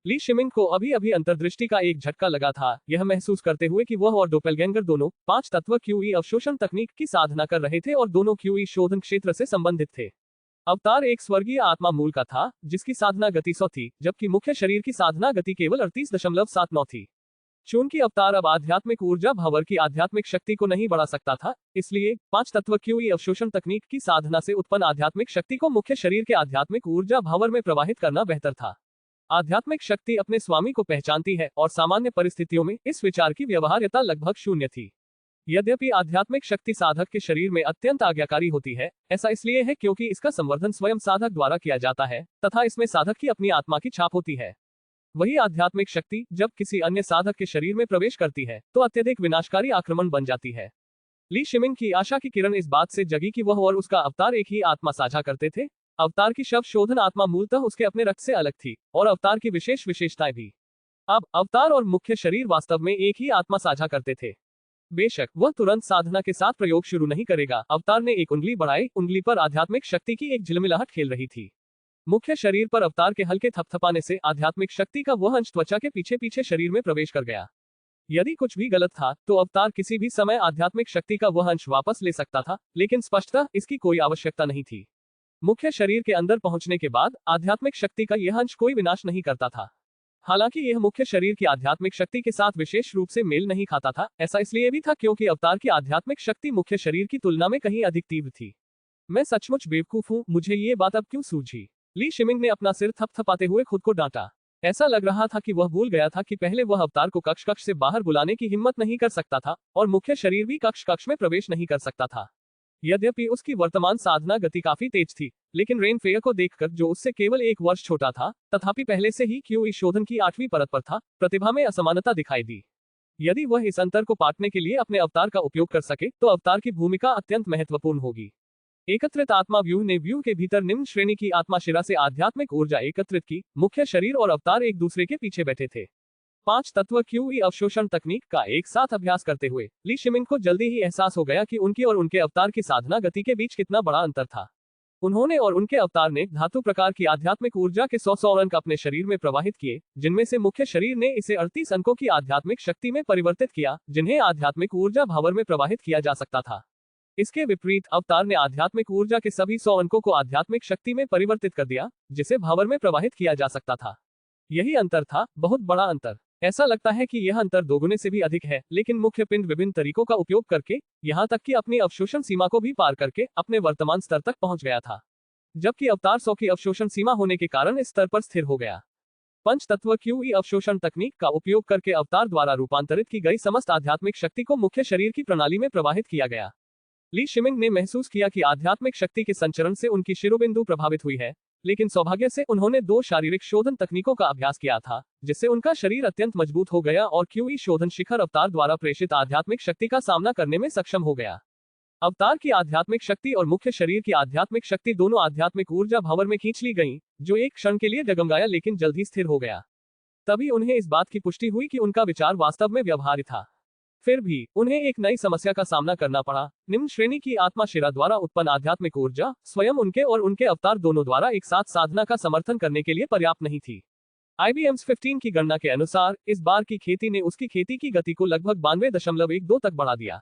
ली शिमिंग को अभी अभी अंतर्दृष्टि का एक झटका लगा था, यह महसूस करते हुए कि वह और डोपेलगैंगर दोनों 5 तत्व क्यूई अवशोषण तकनीक की साधना कर रहे थे और दोनों क्यूई शोधन क्षेत्र से संबंधित थे। अवतार एक स्वर्गीय आत्मा मूल का था, जिसकी साधना गति 100 थी, जबकि मुख्य शरीर की साधना गति केवल 38.79 थी। चूंकि अवतार अब आध्यात्मिक ऊर्जा भंवर की आध्यात्मिक शक्ति को नहीं बढ़ा सकता था, इसलिए 5 तत्व क्यूई अवशोषण तकनीक की साधना से उत्पन्न आध्यात्मिक शक्ति को मुख्य शरीर के आध्यात्मिक ऊर्जा भंवर में प्रवाहित करना बेहतर था। आध्यात्मिक शक्ति अपने स्वामी को पहचानती है और सामान्य परिस्थितियों में इस विचार की व्यवहार्यता लगभग शून्य थी। यद्यपि आध्यात्मिक शक्ति साधक के शरीर में अत्यंत आज्ञाकारी होती है, ऐसा इसलिए है क्योंकि इसका संवर्धन स्वयं साधक द्वारा किया जाता है तथा इसमें साधक की अपनी आत्मा की छाप होती है। वही आध्यात्मिक शक्ति जब किसी अन्य साधक के शरीर में प्रवेश करती है तो अत्यधिक विनाशकारी आक्रमण बन जाती है। ली शिमिंग की आशा की किरण इस बात से जगी कि वह और उसका अवतार एक ही आत्मा साझा करते थे। अवतार की शव शोधन आत्मा मूलतः उसके अपने रक्त से अलग थी और अवतार की विशेष विशेषताएं भी। अब अवतार और मुख्य शरीर वास्तव में एक ही आत्मा साझा करते थे। बेशक वह तुरंत साधना के साथ प्रयोग शुरू नहीं करेगा। अवतार ने एक उंगली बढ़ाई, उंगली पर आध्यात्मिक शक्ति की एक झिलमिलाहट खेल रही थी। मुख्य शरीर पर अवतार के हल्के थपथपाने से आध्यात्मिक शक्ति का वह अंश त्वचा के पीछे पीछे शरीर में प्रवेश कर गया। यदि कुछ भी गलत था तो अवतार किसी भी समय आध्यात्मिक शक्ति का वह अंश वापस ले सकता था, लेकिन स्पष्टतः इसकी कोई आवश्यकता नहीं थी। मुख्य शरीर के अंदर पहुंचने के बाद आध्यात्मिक शक्ति का यह अंश कोई विनाश नहीं करता था। हालांकि यह मुख्य शरीर की आध्यात्मिक शक्ति के साथ विशेष रूप से मेल नहीं खाता था। ऐसा इसलिए भी था क्योंकि अवतार की आध्यात्मिक शक्ति मुख्य शरीर की तुलना में कहीं अधिक तीव्र थी। मैं सचमुच बेवकूफ हूँ, मुझे ये बात अब क्यों सूझी? ली शिमिंग ने अपना सिर थपथपाते हुए खुद को डांटा। ऐसा लग रहा था कि वह भूल गया था कि पहले वह अवतार को कक्ष कक्ष से बाहर बुलाने की हिम्मत नहीं कर सकता था और मुख्य शरीर भी कक्ष कक्ष में प्रवेश नहीं कर सकता था। यद्यपि उसकी वर्तमान साधना गति काफी तेज थी, लेकिन रेन फेयर को देखकर, जो उससे केवल 1 वर्ष छोटा था तथापि पहले से ही क्यूई शोधन की 8वीं परत पर था, प्रतिभा में असमानता दिखाई दी। यदि वह इस अंतर को पाटने के लिए अपने अवतार का उपयोग कर सके तो अवतार की भूमिका अत्यंत महत्वपूर्ण होगी। एकत्रित आत्मा व्यूह ने व्यूह के भीतर निम्न श्रेणी की आत्मा शिरा से आध्यात्मिक ऊर्जा एकत्रित की। मुख्य शरीर और अवतार एक दूसरे के पीछे बैठे थे। 5 तत्व क्यूई अवशोषण तकनीक का एक साथ अभ्यास करते हुए ली शिमिंग को जल्दी ही एहसास हो गया कि उनकी और उनके अवतार की साधना गति के बीच कितना बड़ा अंतर था। उन्होंने और उनके अवतार ने धातु प्रकार की आध्यात्मिक ऊर्जा के 100 अंक अपने शरीर में प्रवाहित किए, जिनमें से मुख्य शरीर ने इसे 38 अंकों की आध्यात्मिक शक्ति में परिवर्तित किया, जिन्हें आध्यात्मिक ऊर्जा भावर में प्रवाहित किया जा सकता था। इसके विपरीत अवतार ने आध्यात्मिक ऊर्जा के सभी 100 अंकों को आध्यात्मिक शक्ति में परिवर्तित कर दिया, जिसे भावर में प्रवाहित किया जा सकता था। यही अंतर था, बहुत बड़ा अंतर। ऐसा लगता है कि यह अंतर दोगुने से भी अधिक है, लेकिन मुख्य पिंड विभिन्न तरीकों का उपयोग करके, यहाँ तक कि अपनी अवशोषण सीमा को भी पार करके अपने वर्तमान स्तर तक पहुंच गया था, जबकि अवतार 100 की अवशोषण सीमा होने के कारण इस स्तर पर स्थिर हो गया। 5 तत्व क्यूई अवशोषण तकनीक का उपयोग करके अवतार द्वारा रूपांतरित की गई समस्त आध्यात्मिक शक्ति को मुख्य शरीर की प्रणाली में प्रवाहित किया गया। ली शिमिंग ने महसूस किया कि आध्यात्मिक शक्ति के संचरण से उनकी शिरोबिंदु प्रभावित हुई है, लेकिन सौभाग्य से उन्होंने 2 शारीरिक शोधन तकनीकों का अभ्यास किया था, जिससे उनका शरीर अत्यंत मजबूत हो गया और क्यूई शोधन शिखर अवतार द्वारा प्रेषित आध्यात्मिक शक्ति का सामना करने में सक्षम हो गया। अवतार की आध्यात्मिक शक्ति और मुख्य शरीर की आध्यात्मिक शक्ति दोनों आध्यात्मिक ऊर्जा भावर में खींच ली गईं, जो एक क्षण के लिए डगमगाया लेकिन जल्द ही स्थिर हो गया। तभी उन्हें इस बात की पुष्टि हुई कि उनका विचार वास्तव में व्यवहार्य था। फिर भी उन्हें एक नई समस्या का सामना करना पड़ा। निम्न श्रेणी की आत्मा शिरा द्वारा उत्पन्न आध्यात्मिक ऊर्जा स्वयं उनके और उनके अवतार दोनों द्वारा एक साथ साधना का समर्थन करने के लिए पर्याप्त नहीं थी। IBM 15 की गणना के अनुसार इस बार की खेती ने उसकी खेती की गति को लगभग 92.12 तक बढ़ा दिया।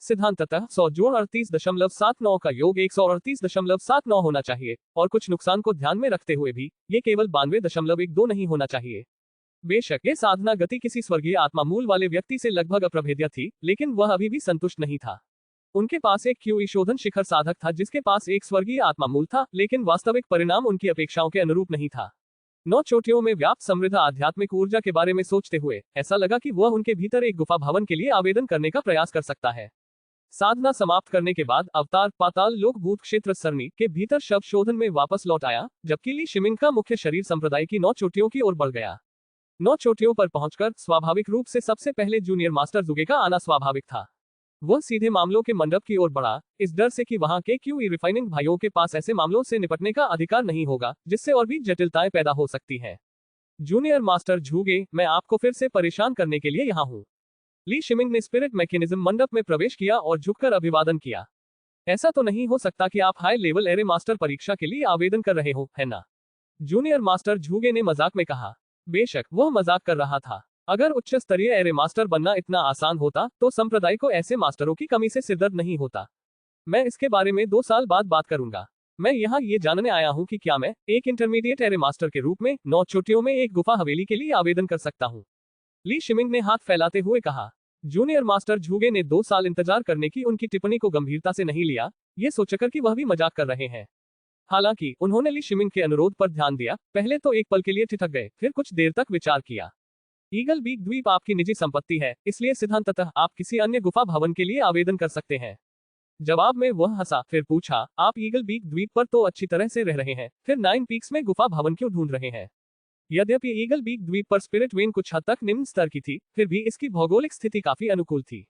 सिद्धांततः 100 जोड़ 38.79 का योग 138.79 होना चाहिए, और कुछ नुकसान को ध्यान में रखते हुए भी ये केवल 92.12 नहीं होना चाहिए। बेशक ये साधना गति किसी स्वर्गीय आत्मा मूल वाले व्यक्ति से लगभग अप्रभेद्य थी, लेकिन वह अभी भी संतुष्ट नहीं था। उनके पास एक क्यूई शोधन शिखर साधक था जिसके पास एक स्वर्गीय आत्मा मूल था, लेकिन वास्तविक परिणाम उनकी अपेक्षाओं के अनुरूप नहीं था। 9 चोटियों में व्याप्त समृद्ध आध्यात्मिक ऊर्जा के बारे में सोचते हुए ऐसा लगा कि वह उनके भीतर एक गुफा भवन के लिए आवेदन करने का प्रयास कर सकता है। साधना समाप्त करने के बाद अवतार पाताल लोक भूत क्षेत्र सरणी के भीतर शव शोधन में वापस लौट आया, जबकि ली शिमिंग का मुख्य शरीर संप्रदाय की 9 चोटियों की ओर बढ़ गया। 9 चोटियों पर पहुंचकर स्वाभाविक रूप से सबसे पहले जूनियर मास्टर जुगे का आना स्वाभाविक था। वह सीधे मामलों के मंडप की ओर बढ़ा, इस डर से कि वहां के क्यूई रिफाइनिंग भाइयों के पास ऐसे मामलों से निपटने का अधिकार नहीं होगा जिससे और भी जटिलताएं पैदा हो सकती हैं। जूनियर मास्टर झूगे, मैं आपको फिर से परेशान करने के लिए यहाँ हूँ। ली शिमिंग ने स्पिरिट मैकेनिज्म मंडप में प्रवेश किया और झुककर अभिवादन किया। ऐसा तो नहीं हो सकता कि आप हाई लेवल एरे मास्टर परीक्षा के लिए आवेदन कर रहे हो, है ना? जूनियर मास्टर झूगे ने मजाक में कहा। बेशक वह मजाक कर रहा था। अगर उच्च स्तरीय एरे मास्टर बनना इतना आसान होता तो संप्रदाय को ऐसे मास्टरों की कमी से सिरदर्द नहीं होता। मैं इसके बारे में 2 साल बाद बात करूंगा। मैं यहाँ ये जानने आया हूँ कि क्या मैं एक इंटरमीडिएट एरे मास्टर के रूप में 9 चोटियों में एक गुफा हवेली के लिए आवेदन कर सकता हूँ। ली शिमिंग ने हाथ फैलाते हुए कहा। जूनियर मास्टर झूगे ने 2 साल इंतजार करने की उनकी टिप्पणी को गंभीरता से नहीं लिया, ये सोचकर कि वह भी मजाक कर रहे हैं। हालांकि उन्होंने ली शिमिंग के अनुरोध पर ध्यान दिया, पहले तो एक पल के लिए ठिठक गए, फिर कुछ देर तक विचार किया। ईगल बीक द्वीप आपकी निजी संपत्ति है, इसलिए सिद्धांततः आप किसी अन्य गुफा भवन के लिए आवेदन कर सकते हैं। जवाब में वह हंसा, फिर पूछा, आप ईगल बीक द्वीप पर तो अच्छी तरह से रह रहे हैं, फिर 9 पीक्स में गुफा भवन क्यों ढूंढ रहे हैं? यद्यपि ईगल बीक द्वीप पर स्पिरिट वेन कुछ हद तक निम्न स्तर की थी, फिर भी इसकी भौगोलिक स्थिति काफी अनुकूल थी।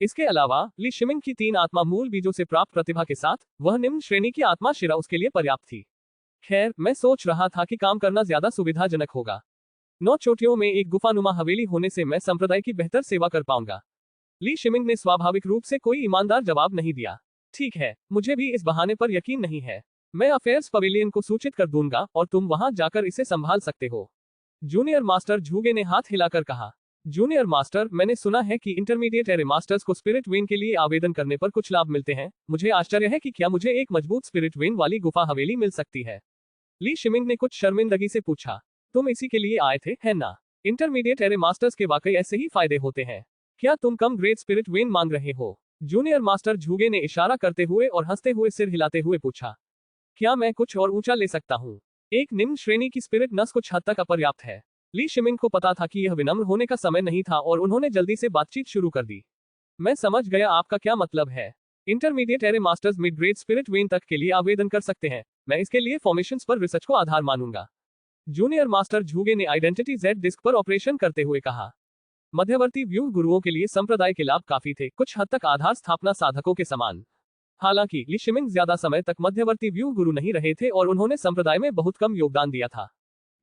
इसके अलावा ली शिमिंग की 3 आत्मा मूल बीजों से प्राप्त प्रतिभा के साथ वह निम्न श्रेणी की आत्मा शिरा उसके लिए पर्याप्त थी। खैर, मैं सोच रहा था कि काम करना ज्यादा सुविधाजनक होगा। 9 चोटियों में एक गुफानुमा हवेली होने से मैं संप्रदाय की बेहतर सेवा कर पाऊंगा। ली शिमिंग ने स्वाभाविक रूप से कोई ईमानदार जवाब नहीं दिया। ठीक है, मुझे भी इस बहाने पर यकीन नहीं है। मैं अफेयर्स पवेलियन को सूचित कर दूंगा और तुम वहां जाकर इसे संभाल सकते हो। जूनियर मास्टर झूगे ने हाथ हिलाकर कहा। जूनियर मास्टर, मैंने सुना है कि इंटरमीडिएट एरे मास्टर्स को स्पिरिट वेन के लिए आवेदन करने पर कुछ लाभ मिलते हैं। मुझे आश्चर्य है कि क्या मुझे एक मजबूत स्पिरिट वेन वाली गुफा हवेली मिल सकती है? ली शिमिंग ने कुछ शर्मिंदगी से पूछा। तुम इसी के लिए आए थे, है ना? इंटरमीडिएट एरे मास्टर्स के वाकई ऐसे ही फायदे होते हैं। क्या तुम कम ग्रेड स्पिरिट वेन मांग रहे हो? जूनियर मास्टर झूगे ने इशारा करते हुए और हंसते हुए सिर हिलाते हुए पूछा। क्या मैं कुछ और ऊंचा ले सकता हूँ? एक निम्न श्रेणी की स्पिरिट नस कुछ हद तक अपर्याप्त है। ली शिमिंग को पता था कि यह विनम्र होने का समय नहीं था और उन्होंने जल्दी से बातचीत शुरू कर दी। मैं समझ गया आपका क्या मतलब है। Intermediate array masters mid grade spirit when तक के लिए आवेदन कर सकते हैं। मैं इसके लिए फॉर्मेशंस पर रिसर्च को आधार मानूंगा। जूनियर मास्टर झूगे ने आइडेंटिटी जेड डिस्क पर ऑपरेशन करते हुए कहा। मध्यवर्ती व्यू गुरुओं के लिए संप्रदाय के लाभ काफी थे, कुछ हद तक आधार स्थापना साधकों के समान। हालांकि ली शिमिंग ज्यादा समय तक मध्यवर्ती व्यू गुरु नहीं रहे थे और उन्होंने संप्रदाय में बहुत कम योगदान दिया था।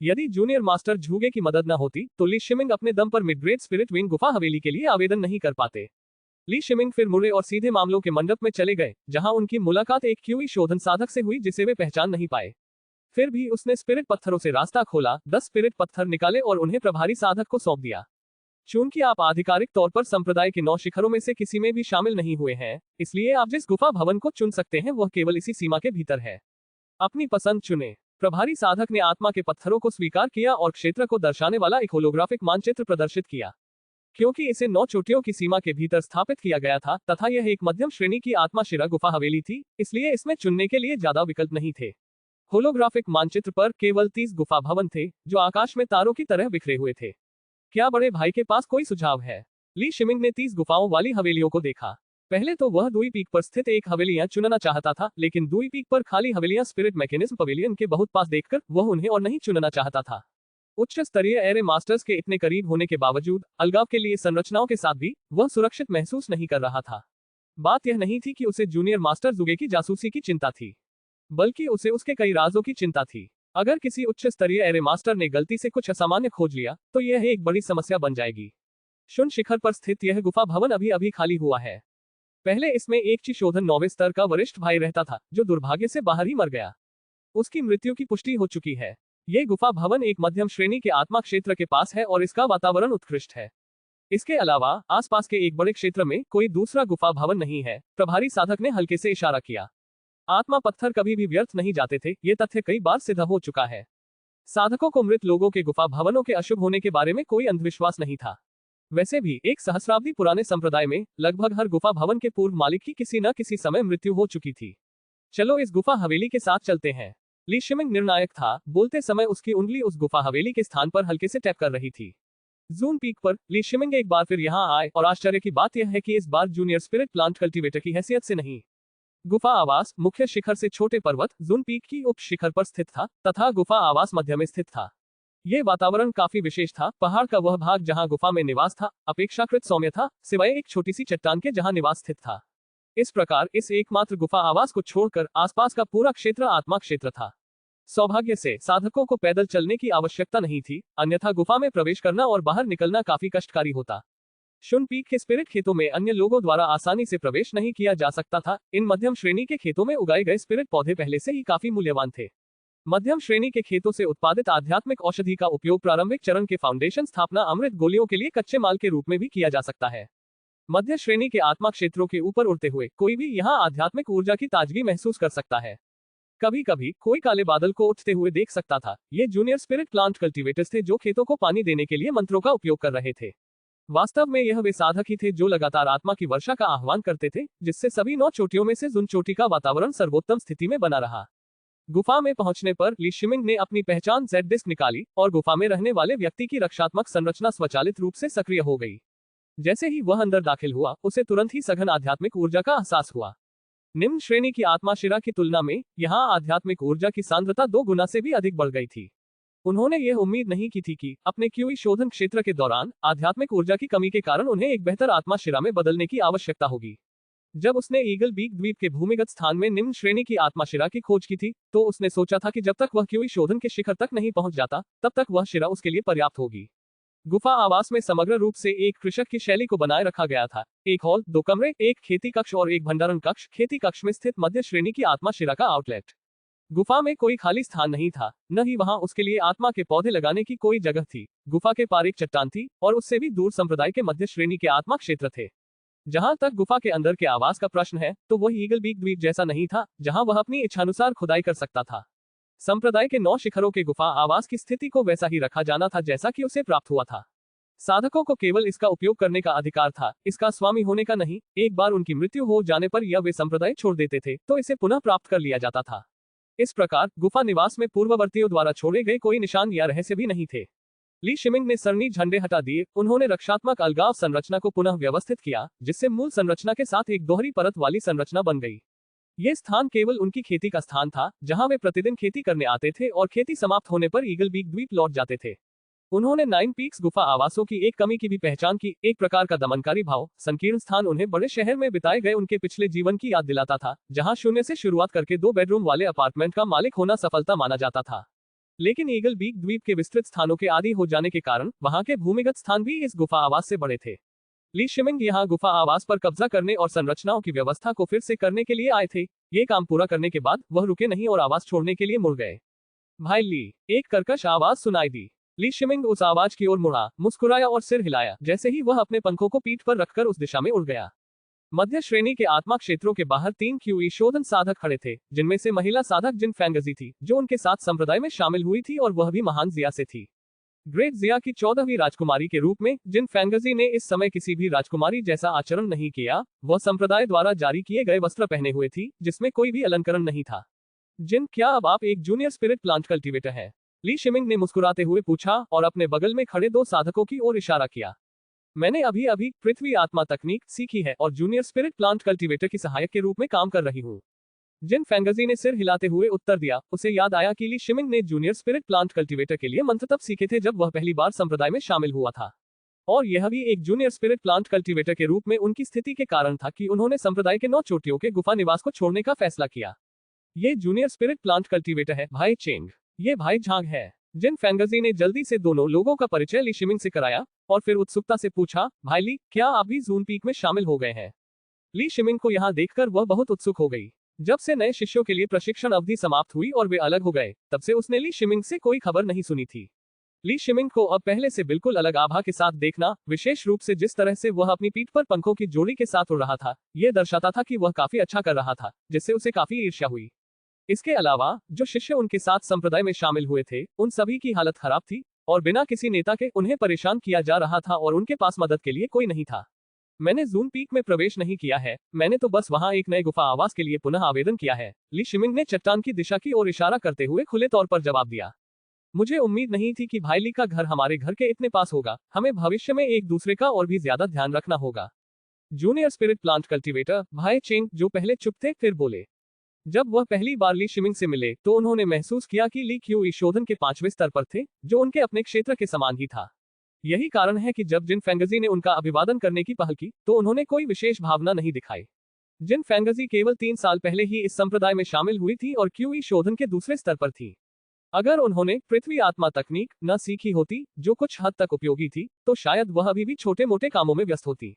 यदि जूनियर मास्टर झूगे की मदद न होती तो ली शिमिंग अपने दम पर मिड ग्रेड स्पिरिट विंग गुफा हवेली के लिए आवेदन नहीं कर पाते। ली शिमिंग फिर मुड़े और सीधे मामलों के मंडप में चले गए, जहां उनकी मुलाकात एक क्यूई शोधन साधक से हुई जिसे वे पहचान नहीं पाए। फिर भी उसने स्पिरिट पत्थरों से रास्ता खोला, 10 स्पिरिट पत्थर निकाले और उन्हें प्रभारी साधक को सौंप दिया। चूंकि आप आधिकारिक तौर पर संप्रदाय के 9 शिखरों में से किसी में भी शामिल नहीं हुए हैं, इसलिए आप जिस गुफा भवन को चुन सकते हैं वह केवल इसी सीमा के भीतर है। अपनी पसंद चुने। प्रभारी साधक ने आत्मा के पत्थरों को स्वीकार किया और क्षेत्र को दर्शाने वाला एक होलोग्राफिक मानचित्र प्रदर्शित किया। क्योंकि इसे 9 चोटियों की सीमा के भीतर स्थापित किया गया था तथा यह एक मध्यम श्रेणी की आत्मा शिरा गुफा हवेली थी, इसलिए इसमें चुनने के लिए ज्यादा विकल्प नहीं थे। होलोग्राफिक मानचित्र पर केवल 30 गुफा भवन थे, जो आकाश में तारों की तरह बिखरे हुए थे। क्या बड़े भाई के पास कोई सुझाव है? ली शिमिंग ने 30 गुफाओं वाली हवेलियों को देखा। पहले तो वह दुई पीक पर स्थित एक हवेलियां चुनना चाहता था, लेकिन दुई पीक पर खाली हवेलियां स्पिरिट मैकेनिज्म पवेलियन के बहुत पास देखकर वह उन्हें और नहीं चुनना चाहता था। उच्च स्तरीय एरे मास्टर्स के इतने करीब होने के बावजूद अलगाव के लिए संरचनाओं के साथ भी वह सुरक्षित महसूस नहीं कर रहा था। बात यह नहीं थी कि उसे जूनियर मास्टर जुगे की जासूसी की चिंता थी, बल्कि उसे उसके कई राजों की चिंता थी। अगर किसी उच्च स्तरीय एरे मास्टर ने गलती से कुछ असामान्य खोज लिया तो यह एक बड़ी समस्या बन जाएगी। शून्य शिखर पर स्थित यह गुफा भवन अभी अभी खाली हुआ है। पहले इसमें एक ची शोधन 9वें स्तर का वरिष्ठ भाई रहता था, जो दुर्भाग्य से बाहर ही मर गया। उसकी मृत्यु की पुष्टि हो चुकी है। ये गुफा भवन एक मध्यम श्रेणी के आत्मा क्षेत्र के पास है और इसका वातावरण उत्कृष्ट है। इसके अलावा आसपास के एक बड़े क्षेत्र में कोई दूसरा गुफा भवन नहीं है। प्रभारी साधक ने हल्के से इशारा किया। आत्मा पत्थर कभी भी व्यर्थ नहीं जाते थे, ये तथ्य कई बार सिद्ध हो चुका है। साधकों को मृत लोगों के गुफा भवनों के अशुभ होने के बारे में कोई अंधविश्वास नहीं था। वैसे भी एक सहस्राब्दी पुराने संप्रदाय में लगभग हर गुफा भवन के पूर्व मालिक की किसी न किसी समय मृत्यु हो चुकी थी। चलो इस गुफा हवेली के साथ चलते हैं। ली शिमिंग निर्णायक था, बोलते समय उसकी उंगली उस गुफा हवेली के स्थान पर हल्के से टैप कर रही थी। जून पीक पर ली शिमिंग एक बार फिर यहाँ आए और आश्चर्य की बात यह है कि इस बार जूनियर स्पिरिट प्लांट कल्टीवेटर की हैसियत से नहीं। गुफा आवास मुख्य शिखर से छोटे पर्वत जून पीक की उप शिखर पर स्थित था तथा गुफा आवास मध्य में स्थित था। ये वातावरण काफी विशेष था। पहाड़ का वह भाग जहां गुफा में निवास था अपेक्षाकृत सौम्य था, सिवाय एक छोटी सी चट्टान के जहां निवास स्थित था। इस प्रकार इस एकमात्र गुफा आवास को छोड़कर आसपास का पूरा क्षेत्र आत्मा क्षेत्र था। सौभाग्य से साधकों को पैदल चलने की आवश्यकता नहीं थी, अन्यथा गुफा में प्रवेश करना और बाहर निकलना काफी कष्टकारी होता। शुन पीक के स्पिरिट खेतों में अन्य लोगों द्वारा आसानी से प्रवेश नहीं किया जा सकता था। इन मध्यम श्रेणी के खेतों में उगाए गए स्पिरिट पौधे पहले से ही काफी मूल्यवान थे। मध्यम श्रेणी के खेतों से उत्पादित आध्यात्मिक औषधि का उपयोग प्रारंभिक चरण के फाउंडेशन स्थापना अमृत गोलियों के लिए कच्चे माल के रूप में भी किया जा सकता है। मध्य श्रेणी के आत्मा क्षेत्रों के ऊपर उड़ते हुए कोई भी यहाँ आध्यात्मिक ऊर्जा की ताजगी महसूस कर सकता है। कभी कभी कोई काले बादल को उठते हुए देख सकता था। ये जूनियर स्पिरिट प्लांट कल्टीवेटर्स थे जो खेतों को पानी देने के लिए मंत्रों का उपयोग कर रहे थे। वास्तव में यह वे साधक ही थे जो लगातार आत्मा की वर्षा का आह्वान करते थे, जिससे सभी 9 चोटियों में से जुन चोटी का वातावरण सर्वोत्तम स्थिति में बना रहा। गुफा में पहुंचने पर ली शिमिंग ने अपनी पहचान जेड डिस्क निकाली और गुफा में रहने वाले व्यक्ति की रक्षात्मक संरचना स्वचालित रूप से सक्रिय हो गई। जैसे ही वह अंदर दाखिल हुआ, उसे तुरंत ही सघन आध्यात्मिक ऊर्जा का एहसास हुआ। निम्न श्रेणी की आत्मा शिरा की तुलना में यहाँ आध्यात्मिक ऊर्जा की सांद्रता 2 गुना से भी अधिक बढ़ गई थी। उन्होंने यह उम्मीद नहीं की थी कि अपने क्यूई शोधन क्षेत्र के दौरान आध्यात्मिक ऊर्जा की कमी के कारण उन्हें एक बेहतर आत्मा शिरा में बदलने की आवश्यकता होगी। जब उसने ईगल बीक द्वीप के भूमिगत स्थान में निम्न श्रेणी की आत्मा शिरा की खोज की थी, तो उसने सोचा था कि जब तक वह क्यूई शोधन के शिखर तक नहीं पहुंच जाता, तब तक वह शिरा उसके लिए पर्याप्त होगी। गुफा आवास में समग्र रूप से एक कृषक की शैली को बनाए रखा गया था। एक हॉल, 2 कमरे, एक खेती कक्ष और एक भंडारण कक्ष। खेती कक्ष में स्थित मध्य श्रेणी की आत्मा शिरा का आउटलेट। गुफा में कोई खाली स्थान नहीं था, न ही वहां उसके लिए आत्मा के पौधे लगाने की कोई जगह थी। गुफा के पार एक चट्टान थी और उससे भी दूर संप्रदाय के मध्य श्रेणी के आत्मा क्षेत्र थे। जहां तक गुफा के अंदर के आवास का प्रश्न है, तो वह ईगल बीक द्वीप जैसा नहीं था, जहां वह अपनी इच्छानुसार खुदाई कर सकता था। संप्रदाय के 9 शिखरों के गुफा आवास की स्थिति को वैसा ही रखा जाना था जैसा कि उसे प्राप्त हुआ था। साधकों को केवल इसका उपयोग करने का अधिकार था, इसका स्वामी होने का नहीं। एक बार उनकी मृत्यु हो जाने पर या वे संप्रदाय छोड़ देते थे, तो इसे पुनः प्राप्त कर लिया जाता था। इस प्रकार गुफा निवास में पूर्ववर्तियों द्वारा छोड़े गए कोई निशान या रहस्य भी नहीं थे। ली शिमिंग ने सरनी झंडे हटा दिए। उन्होंने रक्षात्मक अलगाव संरचना को पुनः व्यवस्थित किया, जिससे मूल संरचना के साथ एक दोहरी परत वाली संरचना बन गई। ये स्थान केवल उनकी खेती का स्थान था, जहां वे प्रतिदिन खेती करने आते थे और खेती समाप्त होने पर ईगल बीक द्वीप लौट जाते थे। उन्होंने 9 पीक्स गुफा आवासों की एक कमी की भी पहचान की। एक प्रकार का दमनकारी भाव, संकीर्ण स्थान उन्हें बड़े शहर में बिताए गए उनके पिछले जीवन की याद दिलाता था, जहां शून्य से शुरुआत करके 2 बेडरूम वाले अपार्टमेंट का मालिक होना सफलता माना जाता था। लेकिन ईगल बीक द्वीप के विस्तृत स्थानों के आदि हो जाने के कारण वहां के भूमिगत स्थान भी इस गुफा आवास से बड़े थे। ली शिमिंग यहाँ गुफा आवास पर कब्जा करने और संरचनाओं की व्यवस्था को फिर से करने के लिए आए थे। ये काम पूरा करने के बाद वह रुके नहीं और आवास छोड़ने के लिए मुड़ गए। भाई ली, एक कर्कश आवाज सुनाई दी। ली शिमिंग उस आवाज की ओर मुड़ा, मुस्कुराया और सिर हिलाया। जैसे ही वह अपने पंखों को पीठ पर रखकर उस दिशा में उड़ गया। मध्य श्रेणी के आत्मा क्षेत्रों के बाहर 3 क्यूई शोधन साधक खड़े थे, जिनमें से महिला साधक जिन फैंगजी थी, जो उनके साथ संप्रदाय में शामिल हुई थी और वह भी महान जिया से थी। ग्रेट जिया की 14वीं राजकुमारी के रूप में जिन फैंगजी ने इस समय किसी भी राजकुमारी जैसा आचरण नहीं किया। वह संप्रदाय द्वारा जारी किए गए वस्त्र पहने हुए थी, जिसमें कोई भी अलंकरण नहीं था। जिन, क्या अब आप एक जूनियर स्पिरिट प्लांट कल्टीवेटर हैं? ली शिमिंग ने मुस्कुराते हुए पूछा और अपने बगल में खड़े 2 साधकों की ओर इशारा किया। मैंने अभी अभी पृथ्वी आत्मा तकनीक सीखी है और जूनियर स्पिरिट प्लांट कल्टीवेटर की सहायक के रूप में काम कर रही हूँ। जिन फैंगजी ने सिर हिलाते हुए उत्तर दिया। उसे याद आया कि ली शिमिंग ने जूनियर स्पिरिट प्लांट कल्टीवेटर के लिए मंत्र तब सीखे थे जब वह पहली बार संप्रदाय में शामिल हुआ था, और यह भी एक जूनियर स्पिरिट प्लांट कल्टीवेटर के रूप में उनकी स्थिति के कारण था कि उन्होंने संप्रदाय के 9 चोटियों के गुफा निवास को छोड़ने का फैसला किया। ये जूनियर स्पिरिट प्लांट कल्टीवेटर है भाई चेंग, ये भाई झांग है। जिन फैंगजी ने जल्दी से दोनों लोगों का परिचय ली शिमिंग से कराया और फिर उत्सुकता से पूछा, भाई ली, क्या आप भी जून पीक में शामिल हो गए हैं? ली शिमिंग को यहाँ देखकर वह बहुत उत्सुक हो गई। जब से नए शिष्यों के लिए प्रशिक्षण अवधि समाप्त हुई और वे अलग हो गए, तब से उसने ली शिमिंग से कोई खबर नहीं सुनी थी। ली शिमिंग को अब पहले से बिल्कुल अलग आभा के साथ देखना, विशेष रूप से जिस तरह से वह अपनी पीठ पर पंखों की जोड़ी के साथ उड़ रहा था, यह दर्शाता था कि वह काफी अच्छा कर रहा था, जिससे उसे काफी ईर्ष्या हुई। इसके अलावा जो शिष्य उनके साथ संप्रदाय में शामिल हुए थे, उन सभी की हालत खराब थी और बिना किसी नेता के उन्हें परेशान किया जा रहा था और उनके पास मदद के लिए कोई नहीं था। मैंने जून पीक में प्रवेश नहीं किया है, मैंने तो बस वहां एक नए गुफा आवास के लिए पुनः आवेदन किया है। ली शिमिंग ने चट्टान की दिशा की ओर इशारा करते हुए खुले तौर पर जवाब दिया। मुझे उम्मीद नहीं थी कि भाई ली का घर हमारे घर के इतने पास होगा। हमें भविष्य में एक दूसरे का और भी ज्यादा ध्यान रखना होगा। जूनियर स्पिरिट प्लांट कल्टीवेटर भाई चेंग, जो पहले चुप थे, फिर बोले। जब वह पहली बार ली शिमिंग से मिले तो उन्होंने महसूस किया कि ली क्यूई शोधन के 5वें स्तर पर थे, जो उनके अपने क्षेत्र के समान ही था। यही कारण है कि जब जिन फेंगजी ने उनका अभिवादन करने की पहल की तो उन्होंने कोई विशेष भावना नहीं दिखाई। जिन फेंगजी केवल 3 साल पहले ही इस संप्रदाय में शामिल हुई थी और क्यूई शोधन के दूसरे स्तर पर थी। अगर उन्होंने पृथ्वी आत्मा तकनीक न सीखी होती, जो कुछ हद तक उपयोगी थी, तो शायद वह अभी भी छोटे मोटे कामों में व्यस्त होती।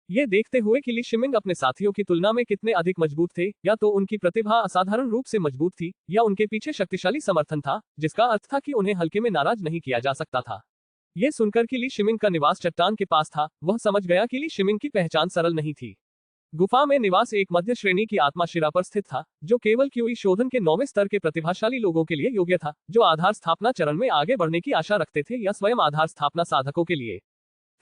ये देखते हुए कि ली शिमिंग अपने साथियों की तुलना में कितने अधिक मजबूत थे, या तो उनकी प्रतिभा असाधारण रूप से मजबूत थी, या उनके पीछे शक्तिशाली समर्थन था, जिसका अर्थ था कि उन्हें हल्के में नाराज नहीं किया जा सकता था। ये सुनकर कि ली शिमिंग का निवास चट्टान के पास था, वह समझ गया कि ली शिमिंग की पहचान सरल नहीं थी। गुफा में निवास एक मध्य श्रेणी की आत्मा शिरा पर स्थित था, जो केवल क्यूई शोधन के 9वें स्तर के प्रतिभाशाली लोगों के लिए योग्य था, जो आधार स्थापना चरण में आगे बढ़ने की आशा रखते थे, या स्वयं आधार स्थापना साधकों के लिए।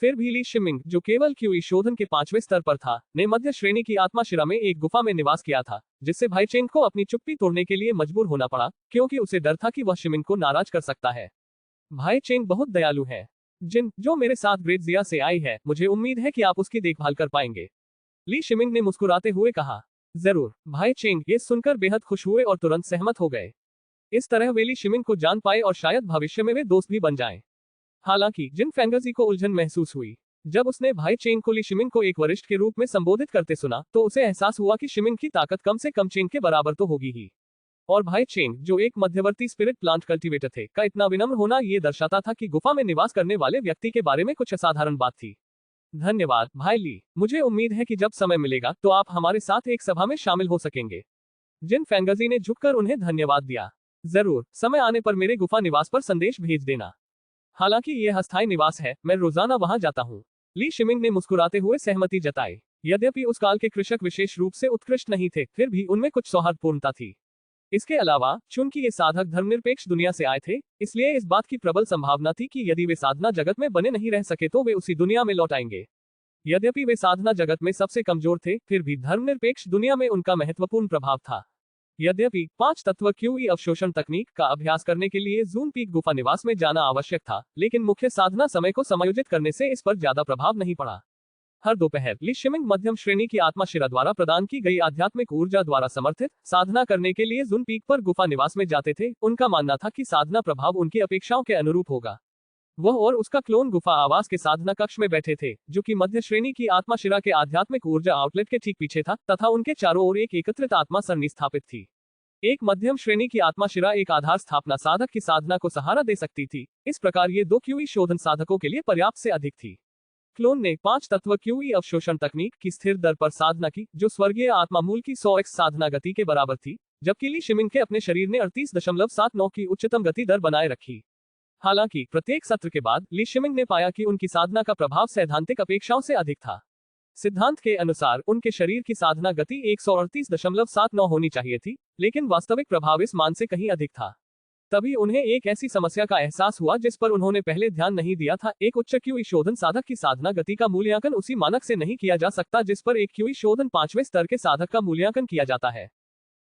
फिर भी ली शिमिंग, जो केवल क्यूई शोधन के 5वें स्तर पर था, ने मध्य श्रेणी की आत्मा शिरा में एक गुफा में निवास किया था, जिससे भाई चेंग को अपनी चुप्पी तोड़ने के लिए मजबूर होना पड़ा, क्योंकि उसे डर था कि वह शिमिंग को नाराज कर सकता है। भाई चेंग बहुत दयालु है। जिन, जो मेरे साथ ग्रेट जिया से आई है, मुझे उम्मीद है कि आप उसकी देखभाल कर पाएंगे। ली शिमिंग ने मुस्कुराते हुए कहा। जरूर, भाई चेंग ये सुनकर बेहद खुश हुए और तुरंत सहमत हो गए। इस तरह वे ली शिमिंग को जान पाए और शायद भविष्य में वे दोस्त भी बन जाएं। हालांकि जिन फेंगजी को उलझन महसूस हुई जब उसने भाई चेंग को ली शिमिंग को एक वरिष्ठ के रूप में संबोधित करते सुना, तो उसे एहसास हुआ कि शिमिंग की ताकत कम से कम चेंग के बराबर तो होगी ही। और भाई चेंग, जो एक मध्यवर्ती स्पिरिट प्लांट कल्टीवेटर थे, का इतना विनम्र होना ये दर्शाता था कि गुफा में निवास करने वाले व्यक्ति के बारे में कुछ असाधारण बात थी। धन्यवाद भाई ली, मुझे उम्मीद है कि जब समय मिलेगा तो आप हमारे साथ एक सभा में शामिल हो सकेंगे। जिन फेंगजी ने झुककर उन्हें धन्यवाद दिया। जरूर, समय आने पर मेरे गुफा निवास पर संदेश भेज देना। हालांकि यह अस्थायी निवास है, मैं रोजाना वहां जाता हूँ। ली शिमिंग ने मुस्कुराते हुए सहमति जताई। यद्यपि उस काल के कृषक विशेष रूप से उत्कृष्ट नहीं थे, फिर भी उनमें कुछ सौहार्दपूर्णता थी। इसके अलावा, चूंकि ये साधक धर्मनिरपेक्ष दुनिया से आए थे, इसलिए इस बात की प्रबल संभावना थी कि यदि वे साधना जगत में बने नहीं रह सके तो वे उसी दुनिया में लौट आएंगे। यद्यपि वे साधना जगत में सबसे कमजोर थे, फिर भी धर्मनिरपेक्ष दुनिया में उनका महत्वपूर्ण प्रभाव था। यद्यपि 5 तत्व क्यूई अवशोषण तकनीक का अभ्यास करने के लिए जून पीक गुफा निवास में जाना आवश्यक था, लेकिन मुख्य साधना समय को समायोजित करने से इस पर ज्यादा प्रभाव नहीं पड़ा। हर दोपहर ली शिमिंग मध्यम श्रेणी की आत्मा शिरा द्वारा प्रदान की गई आध्यात्मिक ऊर्जा द्वारा समर्थित साधना करने के लिए जून पीक पर गुफा निवास में जाते थे। उनका मानना था कि साधना प्रभाव उनकी अपेक्षाओं के अनुरूप होगा। वह और उसका क्लोन गुफा आवास के साधना कक्ष में बैठे थे, जो कि मध्य श्रेणी की आत्मा शिरा के आध्यात्मिक ऊर्जा आउटलेट के ठीक पीछे था, तथा उनके चारों ओर एक एकत्रित आत्मा सरणी स्थापित थी। एक मध्यम श्रेणी की आत्मा शिरा एक आधार स्थापना साधक की साधना को सहारा दे सकती थी। इस प्रकार ये 2 क्यूई शोधन साधकों के लिए पर्याप्त से अधिक थी। क्लोन ने 5 तत्व क्यूई अवशोषण तकनीक की स्थिर दर पर साधना की, जो स्वर्गीय आत्मा मूल की 100x साधना गति के बराबर थी, जबकि ली शिमिंग के अपने शरीर ने 38.79 की उच्चतम गति दर बनाए रखी। हालांकि प्रत्येक सत्र के बाद ली शिमिंग ने पाया कि उनकी साधना का प्रभाव सैद्धांतिक अपेक्षाओं से अधिक था। सिद्धांत के अनुसार उनके शरीर की साधना गति 138.79 होनी चाहिए थी, लेकिन वास्तविक प्रभाव इस मान से कहीं अधिक था। तभी उन्हें एक ऐसी समस्या का एहसास हुआ जिस पर उन्होंने पहले ध्यान नहीं दिया था। एक उच्च क्यूई शोधन साधक की साधना गति का मूल्यांकन उसी मानक से नहीं किया जा सकता जिस पर एक क्यूई शोधन 5वें स्तर के साधक का मूल्यांकन किया जाता है।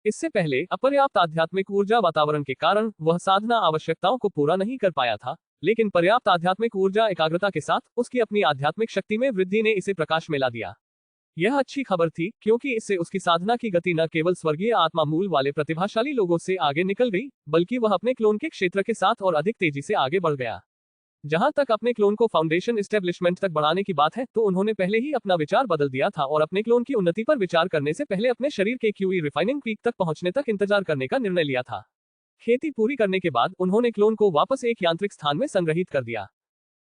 इससे पहले अपर्याप्त आध्यात्मिक ऊर्जा वातावरण के कारण वह साधना आवश्यकताओं को पूरा नहीं कर पाया था, लेकिन पर्याप्त आध्यात्मिक ऊर्जा एकाग्रता के साथ उसकी अपनी आध्यात्मिक शक्ति में वृद्धि ने इसे प्रकाश में ला दिया। यह अच्छी खबर थी, क्योंकि इससे उसकी साधना की गति न केवल स्वर्गीय आत्मा मूल वाले प्रतिभाशाली लोगों से आगे निकल गई, बल्कि वह अपने क्लोन के क्षेत्र के साथ और अधिक तेजी से आगे बढ़ गया। जहां तक अपने क्लोन को फाउंडेशन एस्टेब्लिशमेंट तक बढ़ाने की बात है, तो उन्होंने पहले ही अपना विचार बदल दिया था और अपने क्लोन की उन्नति पर विचार करने से पहले अपने शरीर के क्यूई रिफाइनिंग पीक तक पहुंचने तक इंतजार करने का निर्णय लिया था। खेती पूरी करने के बाद उन्होंने क्लोन को वापस एक यांत्रिक स्थान में संग्रहित कर दिया।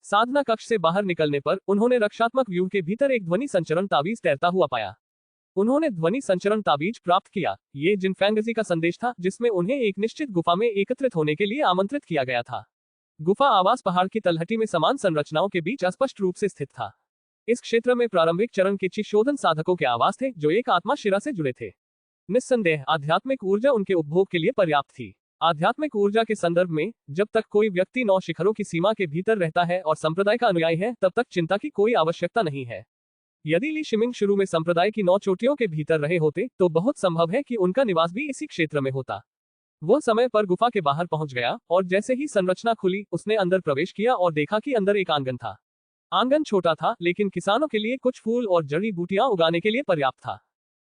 साधना कक्ष से बाहर निकलने पर उन्होंने रक्षात्मक व्यूह के भीतर एक ध्वनि संचरण ताबीज तैरता हुआ पाया। उन्होंने ध्वनि संचरण ताबीज प्राप्त किया। ये जिन फैंगजी का संदेश था, जिसमें उन्हें एक निश्चित गुफा में एकत्रित होने के लिए आमंत्रित किया गया था। गुफा आवास पहाड़ की तलहटी में समान संरचनाओं के बीच अस्पष्ट रूप से स्थित था। इस क्षेत्र में प्रारंभिक चरण के ची शोधन साधकों के आवास थे, जो एक आत्मा शिरा से जुड़े थे। निस्संदेह आध्यात्मिक ऊर्जा उनके उपभोग के लिए पर्याप्त थी। आध्यात्मिक ऊर्जा के संदर्भ में, जब तक कोई व्यक्ति 9 शिखरों की सीमा के भीतर रहता है और संप्रदाय का अनुयायी है, तब तक चिंता की कोई आवश्यकता नहीं है। यदि ली शिमिंग शुरू में संप्रदाय की 9 चोटियों के भीतर रहे होते, तो बहुत संभव है कि उनका निवास भी इसी क्षेत्र में होता। वह समय पर गुफा के बाहर पहुंच गया, और जैसे ही संरचना खुली, उसने अंदर प्रवेश किया और देखा कि अंदर एक आंगन था। आंगन छोटा था, लेकिन किसानों के लिए कुछ फूल और जड़ी बूटियां उगाने के लिए पर्याप्त था।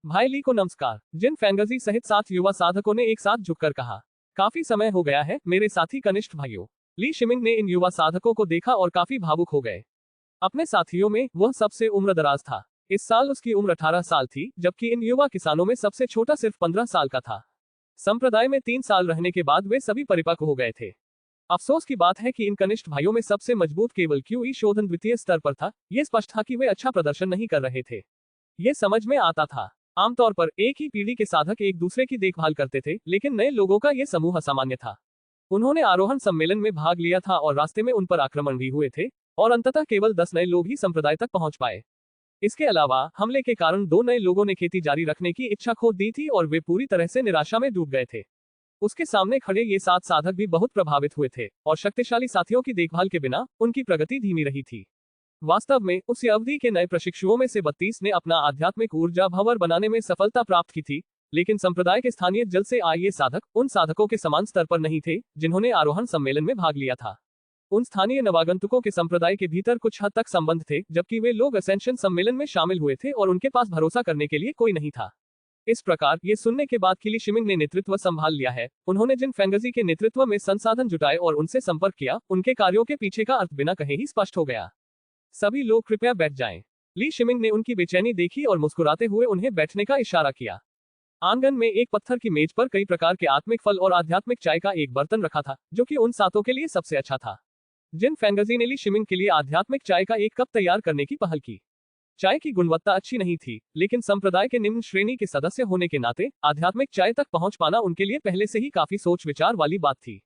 भाई ली को नमस्कार। जिन फेंगजी सहित 7 युवा साधकों ने एक साथ झुककर कहा, काफी समय हो गया है मेरे साथी कनिष्ठ भाइयों। ली शिमिंग ने इन युवा साधकों को देखा और काफी भावुक हो गए। अपने साथियों में वह सबसे उम्रदराज था। इस साल उसकी उम्र 18 साल थी, जबकि इन युवा किसानों में सबसे छोटा सिर्फ 15 साल का था। संप्रदाय में 3 साल रहने के बाद वे सभी परिपक्व हो गए थे। अफसोस की बात है कि इन कनिष्ठ भाइयों में सबसे मजबूत केवल क्यूई शोधन द्वितीय स्तर पर था। ये स्पष्ट था कि वे अच्छा प्रदर्शन नहीं कर रहे थे। ये समझ में आता था। आमतौर पर एक ही पीढ़ी के साधक एक दूसरे की देखभाल करते थे, लेकिन नए लोगों का ये समूह असामान्य था। उन्होंने आरोहण सम्मेलन में भाग लिया था और रास्ते में उन पर आक्रमण भी हुए थे, और अंततः केवल 10 नए लोग ही संप्रदाय तक पहुंच पाए। इसके अलावा हमले के कारण 2 नए लोगों ने खेती जारी रखने की इच्छा खो दी थी और वे पूरी तरह से निराशा में डूब गए थे। उसके सामने खड़े ये 7 साधक भी बहुत प्रभावित हुए थे और शक्तिशाली साथियों की देखभाल के बिना उनकी प्रगति धीमी रही थी। वास्तव में उस अवधि के नए प्रशिक्षुओं में से 32 ने अपना आध्यात्मिक ऊर्जा भंवर बनाने में सफलता प्राप्त की थी, लेकिन संप्रदाय के स्थानीय जल से आए ये साधक उन साधकों के समान स्तर पर नहीं थे जिन्होंने आरोहण सम्मेलन में भाग लिया था। उन स्थानीय नवागंतुकों के संप्रदाय के भीतर कुछ हद तक संबंध थे, जबकि वे लोग असेंशन सम्मेलन में शामिल हुए थे और उनके पास भरोसा करने के लिए कोई नहीं था। इस प्रकार ये सुनने के बाद कि ली शिमिंग ने नेतृत्व संभाल लिया है, उन्होंने जिन फेंगजी के नेतृत्व में संसाधन जुटाए और उनसे संपर्क किया, उनके कार्यों के पीछे का अर्थ बिना कहे ही स्पष्ट हो गया। सभी लोग कृपया बैठ जाएं। ली शिमिंग ने उनकी बेचैनी देखी और मुस्कुराते हुए उन्हें बैठने का इशारा किया। आंगन में एक पत्थर की मेज पर कई प्रकार के आत्मिक फल और आध्यात्मिक चाय का एक बर्तन रखा था, जो कि उन सातों के लिए सबसे अच्छा था। जिन फेंगजी ने ली शिमिंग के लिए आध्यात्मिक चाय का एक कप तैयार करने की पहल की। चाय की गुणवत्ता अच्छी नहीं थी, लेकिन संप्रदाय के निम्न श्रेणी के सदस्य होने के नाते आध्यात्मिक चाय तक पहुंच पाना उनके लिए पहले से ही काफी सोच विचार वाली बात थी।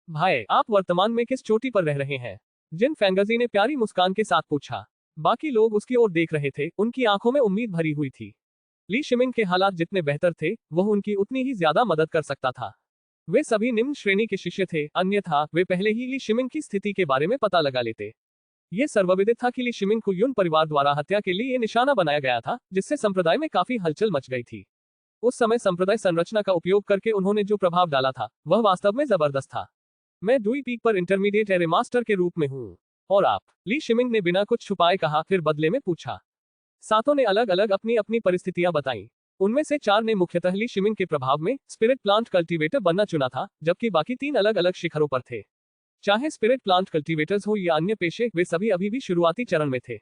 भाई, आप वर्तमान में किस चोटी पर रह रहे हैं? जिन फेंगजी ने प्यारी मुस्कान के साथ पूछा। बाकी लोग उसकी ओर देख रहे थे, उनकी आंखों में उम्मीद भरी हुई थी। ली शिमिंग के हालात जितने बेहतर थे, वह उनकी उतनी ही ज्यादा मदद कर सकता था। वे सभी निम्न श्रेणी के शिष्य थे, अन्यथा वे पहले ही ली शिमिंग की स्थिति के बारे में पता लगा लेते। ये सर्वविदित था कि ली शिमिंग को युन परिवार द्वारा हत्या के लिए निशाना बनाया गया था, जिससे संप्रदाय में काफी हलचल मच गई थी। उस समय संप्रदाय संरचना का उपयोग करके उन्होंने जो प्रभाव डाला था, वह वास्तव में जबरदस्त था। मैं डुई पीक पर इंटरमीडिएट एरे मास्टर के रूप में हूँ। और आप? ली शिमिंग ने बिना कुछ छुपाए कहा, फिर बदले में पूछा। सातों ने अलग अलग अपनी अपनी परिस्थितियां बताईं। उनमें से 4 ने मुख्यतः ली शिमिंग के प्रभाव में स्पिरिट प्लांट कल्टीवेटर बनना चुना था, जबकि बाकी 3 अलग अलग शिखरों पर थे। चाहे स्पिरिट प्लांट कल्टीवेटर्स हो या अन्य पेशे, वे सभी अभी भी शुरुआती चरण में थे।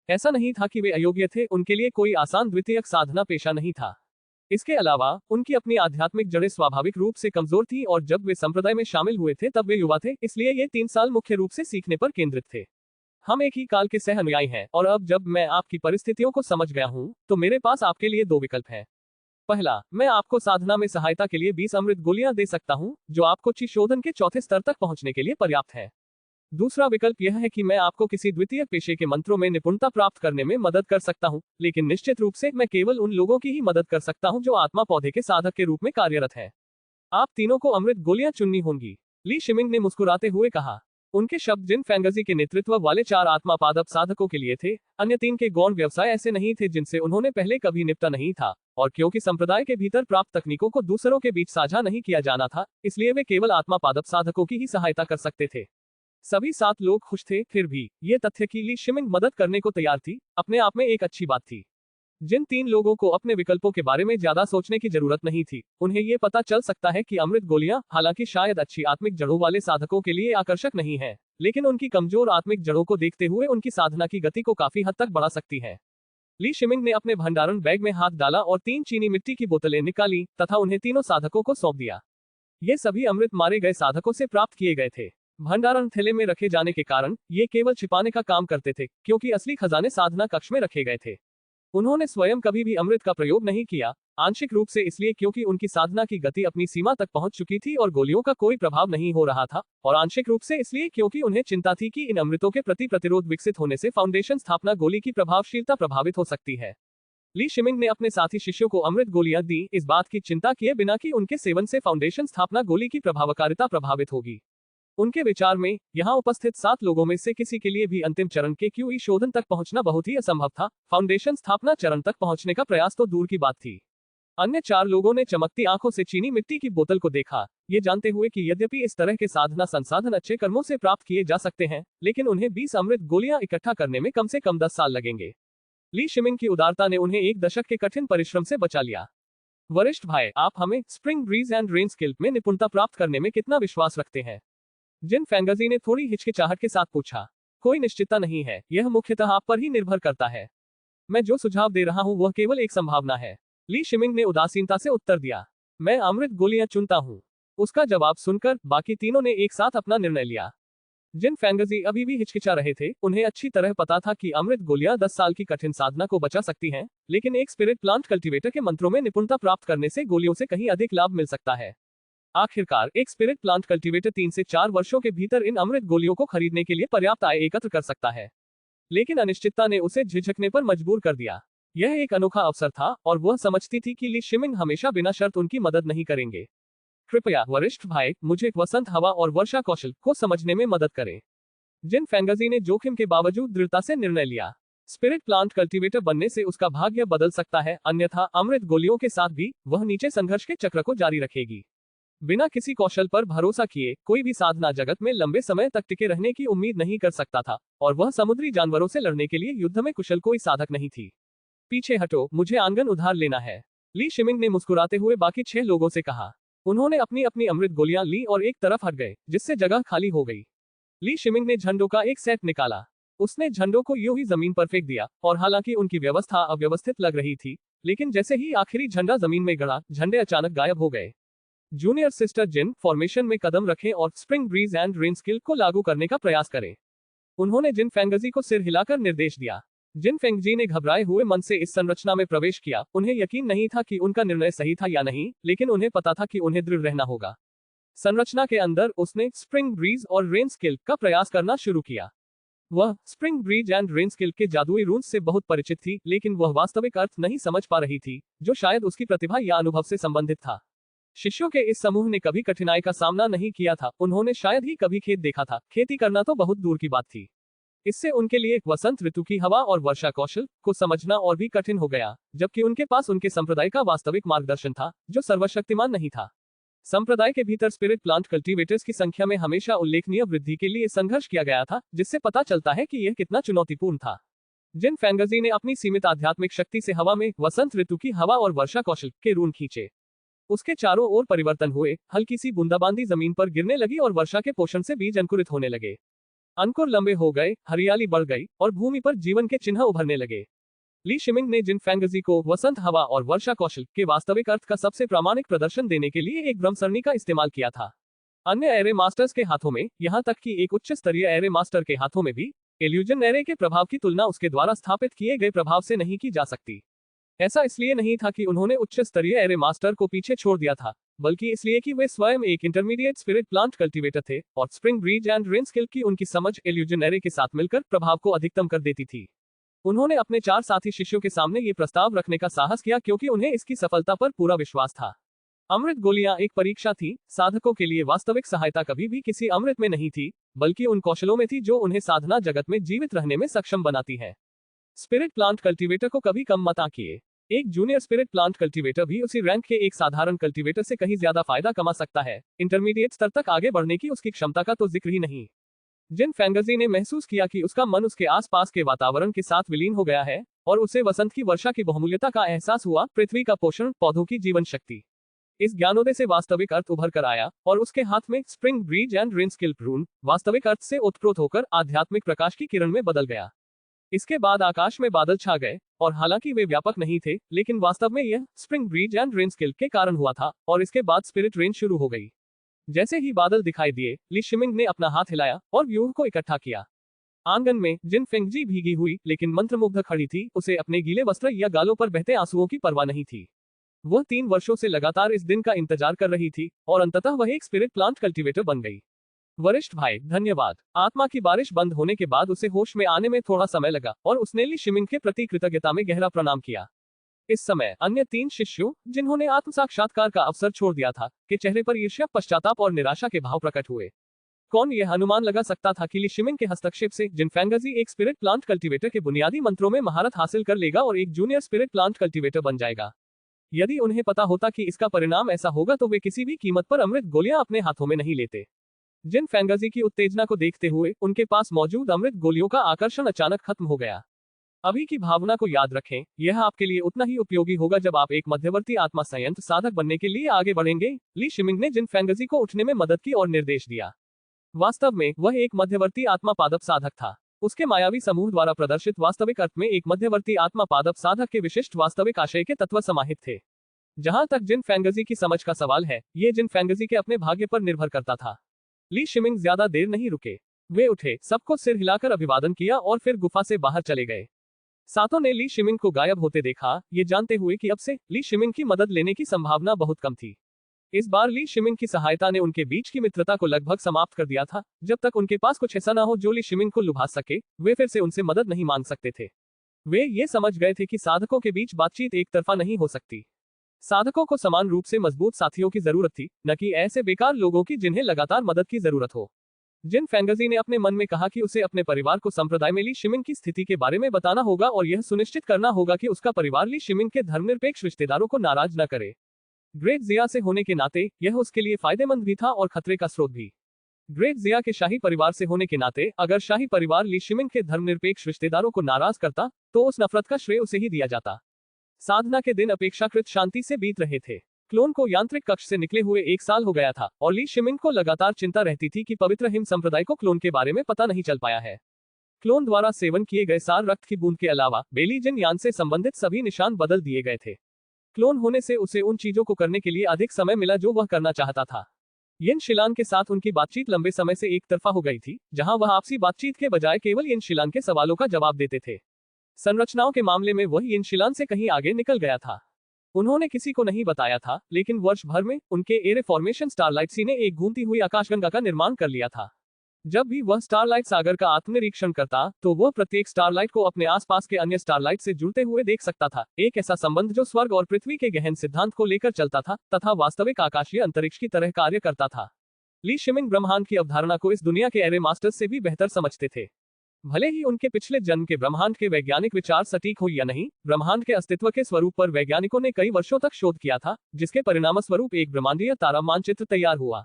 ऐसा नहीं था कि वे अयोग्य थे, उनके लिए कोई आसान द्वितीयक साधना पेशा नहीं था। इसके अलावा उनकी अपनी आध्यात्मिक जड़ें स्वाभाविक रूप से कमजोर थी और जब वे संप्रदाय में शामिल हुए थे तब वे युवा थे, इसलिए ये 3 साल मुख्य रूप से सीखने पर केंद्रित थे। हम एक ही काल के सह अनुयायी हैं और अब जब मैं आपकी परिस्थितियों को समझ गया हूं, तो मेरे पास आपके लिए 2 विकल्प हैं। पहला, मैं आपको साधना में सहायता के लिए 20 अमृत गोलियां दे सकता हूं, जो आपको ची शोधन के चौथे स्तर तक पहुंचने के लिए पर्याप्त है। दूसरा विकल्प यह है कि मैं आपको किसी द्वितीय पेशे के मंत्रों में निपुणता प्राप्त करने में मदद कर सकता हूं, लेकिन निश्चित रूप से मैं केवल उन लोगों की ही मदद कर सकता हूं जो आत्मा पौधे के साधक के रूप में कार्यरत है। आप तीनों को अमृत गोलियां चुननी होंगी। ली शिमिंग ने मुस्कुराते हुए कहा। उनके शब्द जिन फेंगजी के नेतृत्व वाले 4 आत्मा पादप साधकों के लिए थे, अन्य 3 के गौण व्यवसाय ऐसे नहीं थे जिनसे उन्होंने पहले कभी निपटा नहीं था, और क्योंकि संप्रदाय के भीतर प्राप्त तकनीकों को दूसरों के बीच साझा नहीं किया जाना था, इसलिए वे केवल आत्मा पादप साधकों की ही सहायता कर सकते थे। सभी 7 लोग खुश थे, फिर भी ये तथ्य कि ली शिमिंग मदद करने को तैयार थी, अपने आप में एक अच्छी बात थी। जिन 3 लोगों को अपने विकल्पों के बारे में ज्यादा सोचने की जरूरत नहीं थी, उन्हें ये पता चल सकता है कि अमृत गोलियां, हालांकि शायद अच्छी आत्मिक जड़ों वाले साधकों के लिए आकर्षक नहीं है, लेकिन उनकी कमजोर आत्मिक जड़ों को देखते हुए उनकी साधना की गति को काफी हद तक बढ़ा सकती है। ली शिमिंग ने अपने भंडारण बैग में हाथ डाला और 3 चीनी मिट्टी की बोतलें निकाली तथा उन्हें तीनों साधकों को सौंप दिया। ये सभी अमृत मारे गए साधकों से प्राप्त किए गए थे। भंडारण थैले में रखे जाने के कारण ये केवल छिपाने का काम करते थे, क्योंकि असली खजाने साधना कक्ष में रखे गए थे। उन्होंने स्वयं कभी भी अमृत का प्रयोग नहीं किया, आंशिक रूप से इसलिए क्योंकि उनकी साधना की गति अपनी सीमा तक पहुंच चुकी थी और गोलियों का कोई प्रभाव नहीं हो रहा था, और आंशिक रूप से इसलिए क्योंकि उन्हें चिंता थी कि इन अमृतों के प्रति प्रतिरोध विकसित होने से फाउंडेशन स्थापना गोली की प्रभावशीलता प्रभावित हो सकती है। ली शिमिंग ने अपने साथी शिष्यों को अमृत गोलियां दी, इस बात की चिंता किए बिना कि उनके सेवन से फाउंडेशन स्थापना गोली की प्रभावकारिता प्रभावित होगी। उनके विचार में यहाँ उपस्थित 7 लोगों में से किसी के लिए भी अंतिम चरण के क्यूई शोधन तक पहुंचना बहुत ही असंभव था, फाउंडेशन स्थापना चरण तक पहुंचने का प्रयास तो दूर की बात थी। अन्य 4 लोगों ने चमकती आंखों से चीनी मिट्टी की बोतल को देखा, ये जानते हुए कि यद्यपि इस तरह के साधना संसाधन अच्छे कर्मों से प्राप्त किए जा सकते हैं, लेकिन उन्हें 20 अमृत गोलियां इकट्ठा करने में कम से कम 10 साल लगेंगे। ली शिमिंग की उदारता ने उन्हें एक दशक के कठिन परिश्रम से बचा लिया। वरिष्ठ भाई, आप हमें spring breeze and rain skill में निपुणता प्राप्त करने में कितना विश्वास रखते हैं? जिन फेंगजी ने थोड़ी हिचकिचाहट के साथ पूछा। कोई निश्चितता नहीं है, यह मुख्यतः आप पर ही निर्भर करता है। मैं जो सुझाव दे रहा हूं वह केवल एक संभावना है। ली शिमिंग ने उदासीनता से उत्तर दिया। मैं अमृत गोलियां चुनता हूं। उसका जवाब सुनकर बाकी तीनों ने एक साथ अपना निर्णय लिया। जिन फेंगजी अभी भी हिचकिचा रहे थे, उन्हें अच्छी तरह पता था कि अमृत गोलियां 10 साल की कठिन साधना को बचा सकती हैं, लेकिन एक स्पिरिट प्लांट कल्टीवेटर के मंत्रों में निपुणता प्राप्त करने से गोलियों से कहीं अधिक लाभ मिल सकता है। आखिरकार एक स्पिरिट प्लांट कल्टीवेटर 3 से 4 वर्षों के भीतर इन अमृत गोलियों को खरीदने के लिए पर्याप्त आय एकत्र कर सकता है। लेकिन अनिश्चितता ने उसे झिझकने पर मजबूर कर दिया। यह एक अनोखा अवसर था और वह समझती थी कि ली शिमिंग हमेशा बिना शर्त उनकी मदद नहीं करेंगे। कृपया वरिष्ठ भाई, मुझे वसंत हवा और वर्षा कौशल को समझने में मदद करें। जिन फेंगजी ने जोखिम के बावजूद दृढ़ता से निर्णय लिया। स्पिरिट प्लांट कल्टीवेटर बनने से उसका भाग्य बदल सकता है, अन्यथा अमृत गोलियों के साथ भी वह नीचे संघर्ष के चक्र को जारी रखेगी। बिना किसी कौशल पर भरोसा किए कोई भी साधना जगत में लंबे समय तक टिके रहने की उम्मीद नहीं कर सकता था, और वह समुद्री जानवरों से लड़ने के लिए युद्ध में कुशल कोई साधक नहीं थी। पीछे हटो, मुझे आंगन उधार लेना है, ली शिमिंग ने मुस्कुराते हुए बाकी 6 लोगों से कहा। उन्होंने अपनी अपनी अमृत गोलियां ली और एक तरफ हट गए, जिससे जगह खाली हो गई। ली शिमिंग ने झंडों का एक सेट निकाला। उसने झंडों को यूं ही जमीन पर फेंक दिया, और हालांकि उनकी व्यवस्था अव्यवस्थित लग रही थी, लेकिन जैसे ही आखिरी झंडा जमीन में गड़ा, झंडे अचानक गायब हो गए। जूनियर सिस्टर जिन, फॉर्मेशन में कदम रखें और spring breeze and rain skill को लागू करने का प्रयास करें। उन्होंने जिन फेंगजी को सिर हिलाकर निर्देश दिया। जिन फेंगजी ने घबराए हुए मन से इस संरचना में प्रवेश किया। उन्हें यकीन नहीं था कि उनका निर्णय सही था या नहीं, लेकिन उन्हें पता था कि उन्हें दृढ़ रहना होगा। संरचना के अंदर उसने स्प्रिंग ब्रीज और रेन स्किल का प्रयास करना शुरू किया। वह spring breeze and rain skill के जादुई रून्स से बहुत परिचित थी, लेकिन वह वास्तविक अर्थ नहीं समझ पा रही थी, जो शायद उसकी प्रतिभा या अनुभव से संबंधित था। शिष्यों के इस समूह ने कभी कठिनाई का सामना नहीं किया था, उन्होंने शायद ही कभी खेत देखा था, खेती करना तो बहुत दूर की बात थी। इससे उनके लिए वसंत ऋतु की हवा और वर्षा कौशल को समझना और भी कठिन हो गया, जबकि उनके पास उनके संप्रदाय का वास्तविक मार्गदर्शन था, जो सर्वशक्तिमान नहीं था। संप्रदाय के भीतर स्पिरिट प्लांट कल्टीवेटर्स की संख्या में हमेशा उल्लेखनीय वृद्धि के लिए संघर्ष किया गया था, जिससे पता चलता है कि यह कितना चुनौतीपूर्ण था। जिन फेंगजी ने अपनी सीमित आध्यात्मिक शक्ति से हवा में वसंत ऋतु की हवा और वर्षा कौशल के रून खींचे। उसके चारों ओर परिवर्तन हुए, हल्की सी बूंदाबांदी जमीन पर गिरने लगी और वर्षा के पोषण से बीज अंकुरित होने लगे। अंकुर लंबे हो गए, हरियाली बढ़ गई और भूमि पर जीवन के चिन्ह उभरने लगे। ली शिमिंग ने जिन फेंगजी को वसंत हवा और वर्षा कौशल के वास्तविक अर्थ का सबसे प्रामाणिक प्रदर्शन देने के लिए एक भ्रम सरणी का इस्तेमाल किया था। अन्य एरे मास्टर्स के हाथों में, यहां तक कि एक उच्च स्तरीय एरे मास्टर के हाथों में भी, इल्यूजन एरे के प्रभाव की तुलना उसके द्वारा स्थापित किए गए प्रभाव से नहीं की जा सकती। ऐसा इसलिए नहीं था कि उन्होंने उच्च स्तरीय एरे मास्टर को पीछे छोड़ दिया था, बल्कि इसलिए कि वे स्वयं एक इंटरमीडिएट स्पिरिट प्लांट कल्टीवेटर थे, और spring breeze and rain skill की उनकी समझ इल्यूजन एरे के साथ मिलकर प्रभाव को अधिकतम कर देती थी। उन्होंने अपने 4 साथी शिष्यों के सामने ये प्रस्ताव रखने का साहस किया, क्योंकि उन्हें इसकी सफलता पर पूरा विश्वास था। अमृत गोलियां एक परीक्षा थी, साधकों के लिए वास्तविक सहायता कभी भी किसी अमृत में नहीं थी, बल्कि उन कौशलों में थी जो उन्हें साधना जगत में जीवित रहने में सक्षम बनाती है। स्पिरिट प्लांट कल्टीवेटर को कभी कम मत आंकिए। एक जूनियर स्पिरिट प्लांट कल्टीवेटर भी उसी रैंक के एक साधारण कल्टीवेटर से कहीं ज्यादा फायदा कमा सकता है। इंटरमीडिएट स्तर तक आगे बढ़ने की उसकी क्षमता का तो जिक्र ही नहीं। जिन फेंगजी ने महसूस किया कि उसका मन उसके आसपास के वातावरण के साथ विलीन हो गया है, और उसे वसंत की वर्षा की बहुमूल्यता का एहसास हुआ, पृथ्वी का पोषण, पौधों की जीवन शक्ति। इस ज्ञानोदय से वास्तविक अर्थ उभर कर आया, और उसके हाथ में spring breeze and rain skill rune वास्तविक अर्थ से ओतप्रोत होकर आध्यात्मिक प्रकाश की किरण में बदल गया। इसके बाद आकाश में बादल छा गए, और हालांकि वे व्यापक नहीं थे, लेकिन वास्तव में यह spring breeze and rain skill के कारण हुआ था, और इसके बाद स्पिरिट रेन शुरू हो गई। जैसे ही बादल दिखाई दिए, ली शिमिंग ने अपना हाथ हिलाया और व्यूह को इकट्ठा किया। आंगन में जिन फेंगजी भीगी हुई लेकिन मंत्रमुग्ध खड़ी थी, उसे अपने गीले वस्त्र या गालों पर बहते आंसुओं की परवाह नहीं थी। वह 3 वर्षों से लगातार इस दिन का इंतजार कर रही थी, और अंततः वह एक स्पिरिट प्लांट कल्टीवेटर बन गई। वरिष्ठ भाई, धन्यवाद। आत्मा की बारिश बंद होने के बाद उसे होश में आने में थोड़ा समय लगा, और उसने ली शिमिंग के प्रति कृतज्ञता में गहरा प्रणाम किया। इस समय अन्य 3 शिष्यों, जिन्होंने आत्म साक्षात्कार का अवसर छोड़ दिया था, के चेहरे पर ईर्ष्या, पश्चाताप और निराशा के भाव प्रकट हुए। कौन यह अनुमान लगा सकता था कि ली शिमिंग के हस्तक्षेप से जिन फेंगजी एक स्पिरिट प्लांट कल्टीवेटर के बुनियादी मंत्रों में महारत हासिल कर लेगा और एक जूनियर स्पिरिट प्लांट कल्टीवेटर बन जाएगा। यदि उन्हें पता होता कि इसका परिणाम ऐसा होगा, तो वे किसी भी कीमत पर अमृत गोलियां अपने हाथों में नहीं लेते। जिन फेंगजी की उत्तेजना को देखते हुए उनके पास मौजूद अमृत गोलियों का आकर्षण अचानक खत्म हो गया। अभी की भावना को याद रखें, यह आपके लिए उतना ही उपयोगी होगा जब आप एक मध्यवर्ती आत्मा संयंत्र साधक बनने के लिए आगे बढ़ेंगे। ली शिमिंग ने जिन फैंगजी को उठने में मदद की और निर्देश दिया। वास्तव में वह एक मध्यवर्ती आत्मा पादप साधक था। उसके मायावी समूह द्वारा प्रदर्शित वास्तविक अर्थ में एक मध्यवर्ती आत्मा पादप साधक के विशिष्ट वास्तविक आशय के तत्व समाहित थे। जहां तक जिन फैंगजी की समझ का सवाल है, ये जिन फैंगजी के अपने भाग्य पर निर्भर करता था। ली शिमिंग ज्यादा देर नहीं रुके। वे उठे, सबको सिर हिलाकर अभिवादन किया और फिर गुफा से बाहर चले गए। सातों ने ली शिमिंग को गायब होते देखा, ये जानते हुए कि अब से ली शिमिंग की मदद लेने की संभावना बहुत कम थी। इस बार ली शिमिंग की सहायता ने उनके बीच की मित्रता को लगभग समाप्त कर दिया था। जब तक उनके पास कुछ ऐसा ना हो जो ली शिमिंग को लुभा सके, वे फिर से उनसे मदद नहीं मांग सकते थे। वे ये समझ गए थे कि साधकों के बीच बातचीत एक तरफा नहीं हो सकती। साधकों को समान रूप से मजबूत साथियों की जरूरत थी, न कि ऐसे बेकार लोगों की जिन्हें लगातार मदद की जरूरत हो। जिन फैंगजी ने अपने मन में कहा कि उसे अपने परिवार को संप्रदाय में ली शिमिंग की स्थिति के बारे में बताना होगा और यह सुनिश्चित करना होगा कि उसका परिवार ली शिमिंग के धर्मनिरपेक्ष रिश्तेदारों को नाराज न करे। ग्रेट जिया से होने के नाते यह उसके लिए फायदेमंद भी था और खतरे का स्रोत भी। ग्रेट जिया के शाही परिवार से होने के नाते अगर शाही परिवार ली शिमिंग के धर्मनिरपेक्ष रिश्तेदारों को नाराज करता तो उस नफरत का श्रेय उसे ही दिया जाता। साधना के दिन अपेक्षाकृत शांति से बीत रहे थे। क्लोन को यांत्रिक कक्ष से निकले हुए 1 साल हो गया था और ली शिमिंग को लगातार चिंता रहती थी कि पवित्र हिम संप्रदाय को क्लोन के बारे में पता नहीं चल पाया है। क्लोन द्वारा सेवन किए गए सार रक्त की बूंद के अलावा बेलीजिन यान से संबंधित सभी निशान बदल दिए गए थे। क्लोन होने से उसे उन चीजों को करने के लिए अधिक समय मिला जो वह करना चाहता था। यिन शिलान के साथ उनकी बातचीत लंबे समय से एक तरफा हो गई थी, जहां वह आपसी बातचीत के बजाय केवल यिन शिलान के सवालों का जवाब देते थे। संरचनाओं के मामले में वह यिन शिलान से कहीं आगे निकल गया था। उन्होंने किसी को नहीं बताया था, लेकिन वर्ष भर में उनके एरे फॉर्मेशन स्टारलाइट सी ने एक घूमती हुई आकाशगंगा का निर्माण कर लिया था। जब भी वह स्टारलाइट सागर का आत्मनिरीक्षण करता तो वह प्रत्येक स्टारलाइट को अपने आसपास के अन्य स्टारलाइट से जुड़ते हुए देख सकता था, एक ऐसा संबंध जो स्वर्ग और पृथ्वी के गहन सिद्धांत को लेकर चलता था तथा वास्तविक आकाशीय अंतरिक्ष की तरह कार्य करता था। ली शिमिंग ब्रह्मांड की अवधारणा को इस दुनिया के एरे मास्टर्स से भी बेहतर समझते थे। भले ही उनके पिछले जन्म के ब्रह्मांड के वैज्ञानिक विचार सटीक हो या नहीं, ब्रह्मांड के अस्तित्व के स्वरूप पर वैज्ञानिकों ने कई वर्षों तक शोध किया था, जिसके परिणामस्वरूप एक ब्रह्मांडीय तारा मानचित्र तैयार हुआ।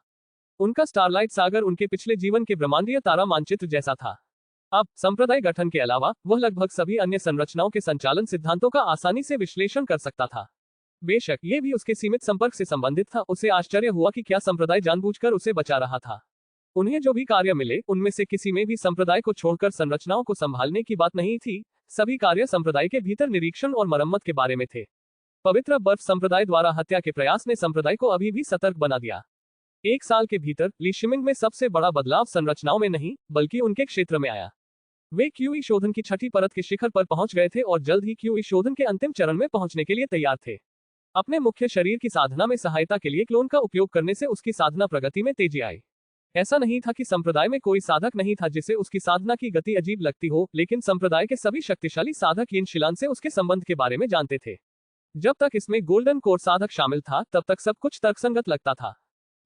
उनका स्टारलाइट सागर उनके पिछले जीवन के ब्रह्मांडीय तारा मानचित्र जैसा था। अब संप्रदाय गठन के अलावा वह लगभग सभी अन्य संरचनाओं के संचालन सिद्धांतों का आसानी से विश्लेषण कर सकता था। बेशक ये भी उसके सीमित संपर्क से संबंधित था। उसे आश्चर्य हुआ कि क्या संप्रदाय जानबूझकर उसे बचा रहा था। उन्हें जो भी कार्य मिले उनमें से किसी में भी संप्रदाय को छोड़कर संरचनाओं को संभालने की बात नहीं थी। सभी कार्य संप्रदाय के भीतर निरीक्षण और मरम्मत के बारे में थे। पवित्र बर्फ संप्रदाय द्वारा हत्या के प्रयास ने संप्रदाय को अभी भी सतर्क बना दिया। 1 साल के भीतर ली शिमिंग में सबसे बड़ा बदलाव संरचनाओं में नहीं बल्कि उनके क्षेत्र में आया। वे क्यूई शोधन की छठी परत के शिखर पर पहुंच गए थे और जल्द ही क्यूई शोधन के अंतिम चरण में पहुंचने के लिए तैयार थे। अपने मुख्य शरीर की साधना में सहायता के लिए क्लोन का उपयोग करने से उसकी साधना प्रगति में तेजी आई। ऐसा नहीं था कि संप्रदाय में कोई साधक नहीं था जिसे उसकी साधना की गति अजीब लगती हो, लेकिन संप्रदाय के सभी शक्तिशाली साधक यिन शिलान से उसके संबंध के बारे में जानते थे। जब तक इसमें गोल्डन कोर साधक शामिल था तब तक सब कुछ तर्कसंगत लगता था।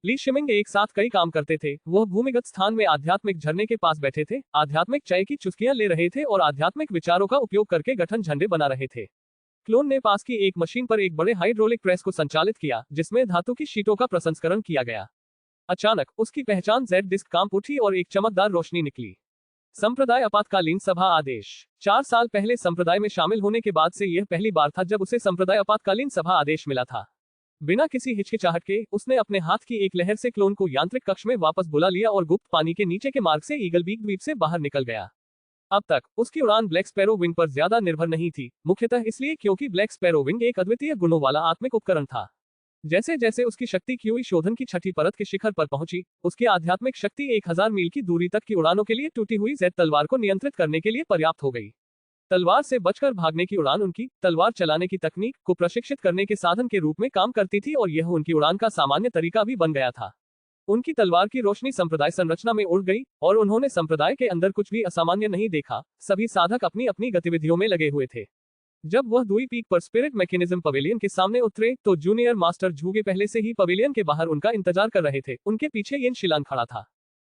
ली शिमिंग एक साथ कई काम करते थे। वह भूमिगत स्थान में आध्यात्मिक झरने के पास बैठे थे, आध्यात्मिक चाय की चुस्कियां ले रहे थे और आध्यात्मिक विचारों का उपयोग करके गठन झंडे बना रहे थे। क्लोन ने पास की एक मशीन पर एक बड़े हाइड्रोलिक प्रेस को संचालित किया जिसमें धातु की शीटों का प्रसंस्करण किया गया। अचानक उसकी पहचान जेड डिस्क कांप उठी और एक चमकदार रोशनी निकली। संप्रदाय आपातकालीन सभा आदेश। 4 साल पहले संप्रदाय में शामिल होने के बाद से यह पहली बार था जब उसे संप्रदाय आपातकालीन सभा आदेश मिला था। बिना किसी हिचकिचाहट के उसने अपने हाथ की एक लहर से क्लोन को यांत्रिक कक्ष में वापस बुला लिया और गुप्त पानी के नीचे के मार्ग से ईगल बीक द्वीप से बाहर निकल गया। अब तक उसकी उड़ान ब्लैक स्पैरो विंग पर ज्यादा निर्भर नहीं थी, मुख्यतः इसलिए क्योंकि ब्लैक स्पैरो विंग एक अद्वितीय गुणों वाला आत्मिक उपकरण था। जैसे जैसे उसकी शक्ति क्यूई शोधन की छठी परत के शिखर पर पहुंची, उसकी आध्यात्मिक शक्ति 1000 मील की दूरी तक की उड़ानों के लिए टूटी हुई जेड तलवार को नियंत्रित करने के लिए पर्याप्त हो गई। तलवार से बचकर भागने की उड़ान उनकी तलवार चलाने की तकनीक को प्रशिक्षित करने के साधन के रूप में काम करती थी और यह उनकी उड़ान का सामान्य तरीका भी बन गया था। उनकी तलवार की रोशनी संप्रदाय संरचना में उड़ गई और उन्होंने संप्रदाय के अंदर कुछ भी असामान्य नहीं देखा। सभी साधक अपनी अपनी गतिविधियों में लगे हुए थे। जब वह दुई पीक पर स्पिरिट मैकेनिज्म पवेलियन के सामने उतरे तो जूनियर मास्टर झूगे पहले से ही पवेलियन के बाहर उनका इंतजार कर रहे थे। उनके पीछे यिन शिलान खड़ा था।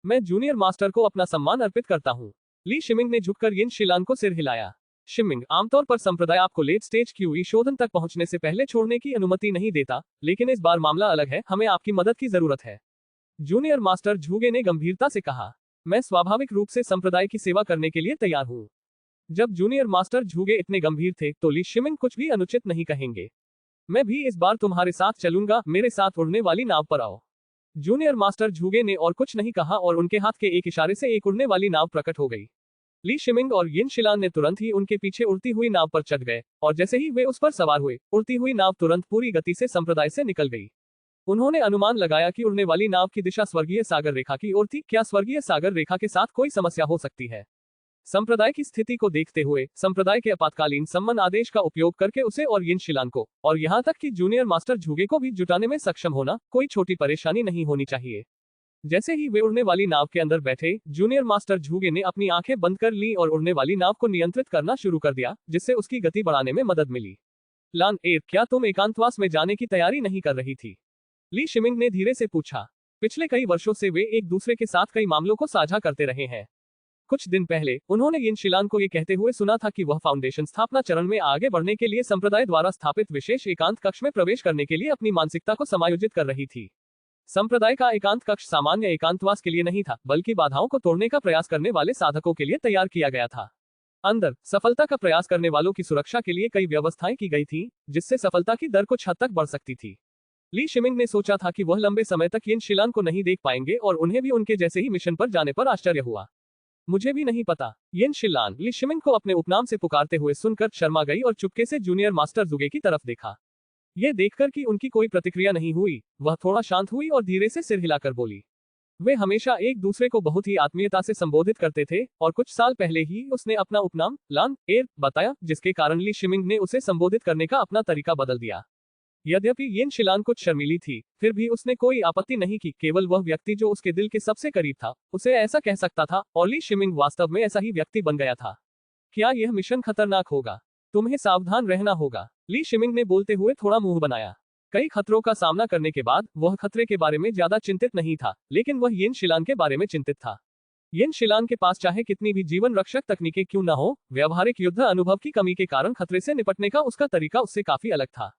मैं जूनियर मास्टर को अपना सम्मान अर्पित करता हूँ। ली शिमिंग ने झुककर यिन शिलान को सिर हिलाया। शिमिंग, आमतौर पर संप्रदाय आपको लेट स्टेज क्यूई शोधन तक पहुंचने से पहले छोड़ने की अनुमति नहीं देता, लेकिन इस बार मामला अलग है। हमें आपकी मदद की जरूरत है। जूनियर मास्टर झूगे ने गंभीरता से कहा। मैं स्वाभाविक रूप से संप्रदाय की सेवा करने के लिए तैयार हूँ। जब जूनियर मास्टर झूगे इतने गंभीर थे तो ली शिमिंग कुछ भी अनुचित नहीं कहेंगे। मैं भी इस बार तुम्हारे साथ चलूंगा, मेरे साथ उड़ने वाली नाव पर आओ। जूनियर मास्टर झूगे ने और कुछ नहीं कहा और उनके हाथ के एक इशारे से एक उड़ने वाली नाव प्रकट हो गई। ली शिमिंग और यिन शिलान ने तुरंत ही उनके पीछे उड़ती हुई नाव पर चढ़ गए और जैसे ही वे उस पर सवार हुए, उड़ती हुई नाव तुरंत पूरी गति से संप्रदाय से निकल गई। उन्होंने अनुमान लगाया कि उड़ने वाली नाव की दिशा स्वर्गीय सागर रेखा की ओर थी। क्या स्वर्गीय सागर रेखा के साथ कोई समस्या हो सकती है? संप्रदाय की स्थिति को देखते हुए संप्रदाय के आपातकालीन सम्मन आदेश का उपयोग करके उसे और यिन शिलान को और यहां तक कि जूनियर मास्टर झूगे को भी जुटाने में सक्षम होना कोई छोटी परेशानी नहीं होनी चाहिए। जैसे ही वे उड़ने वाली नाव के अंदर बैठे, जूनियर मास्टर झूगे ने अपनी आंखें बंद कर ली और उड़ने वाली नाव को नियंत्रित करना शुरू कर दिया, जिससे उसकी गति बढ़ाने में मदद मिली। लान एर, क्या तुम एकांतवास में जाने की तैयारी नहीं कर रही थी? ली शिमिंग ने धीरे से पूछा। पिछले कई वर्षों से वे एक दूसरे के साथ कई मामलों को साझा करते रहे हैं। कुछ दिन पहले उन्होंने यिन शिलान को ये कहते हुए सुना था कि वह फाउंडेशन स्थापना चरण में आगे बढ़ने के लिए संप्रदाय द्वारा स्थापित विशेष एकांत कक्ष में प्रवेश करने के लिए अपनी मानसिकता को समायोजित कर रही थी। संप्रदाय का एकांत कक्ष सामान्य एकांतवास के लिए नहीं था, बल्कि बाधाओं को तोड़ने का प्रयास करने वाले साधकों के लिए तैयार किया गया था। अंदर सफलता का प्रयास करने वालों की सुरक्षा के लिए कई व्यवस्थाएं की गई थी, जिससे सफलता की दर कुछ हद तक बढ़ सकती थी। ली शिमिंग ने सोचा था कि वह लंबे समय तक यिन शिलान को नहीं देख पाएंगे और उन्हें भी उनके जैसे ही मिशन पर जाने पर आश्चर्य हुआ। मुझे भी नहीं पता। यिन शिलान ली शिमिंग को अपने उपनाम से पुकारते हुए सुनकर शर्मा गई और चुपके से जूनियर मास्टर जुगे की तरफ देखा। यह देखकर कि उनकी कोई प्रतिक्रिया नहीं हुई, वह थोड़ा शांत हुई और धीरे से सिर हिलाकर बोली। वे हमेशा एक दूसरे को बहुत ही आत्मीयता से संबोधित करते थे और कुछ साल पहले ही उसने अपना उपनाम लान एर बताया, जिसके कारण ली शिमिंग ने उसे संबोधित करने का अपना तरीका बदल दिया। यद्यपि यिन शिलान कुछ शर्मीली थी, फिर भी उसने कोई आपत्ति नहीं की। केवल वह व्यक्ति जो उसके दिल के सबसे करीब था उसे ऐसा कह सकता था और ली शिमिंग वास्तव में ऐसा ही व्यक्ति बन गया था। क्या यह मिशन खतरनाक होगा? तुम्हें सावधान रहना होगा, ली शिमिंग ने बोलते हुए थोड़ा मुंह बनाया। कई खतरों का सामना करने के बाद वह खतरे के बारे में ज्यादा चिंतित नहीं था, लेकिन वह यिन शिलान के बारे में चिंतित था। यिन शिलान के पास चाहे कितनी भी जीवन रक्षक तकनीकें क्यों न हो, व्यावहारिक युद्ध अनुभव की कमी के कारण खतरे से निपटने का उसका तरीका उससे काफी अलग था।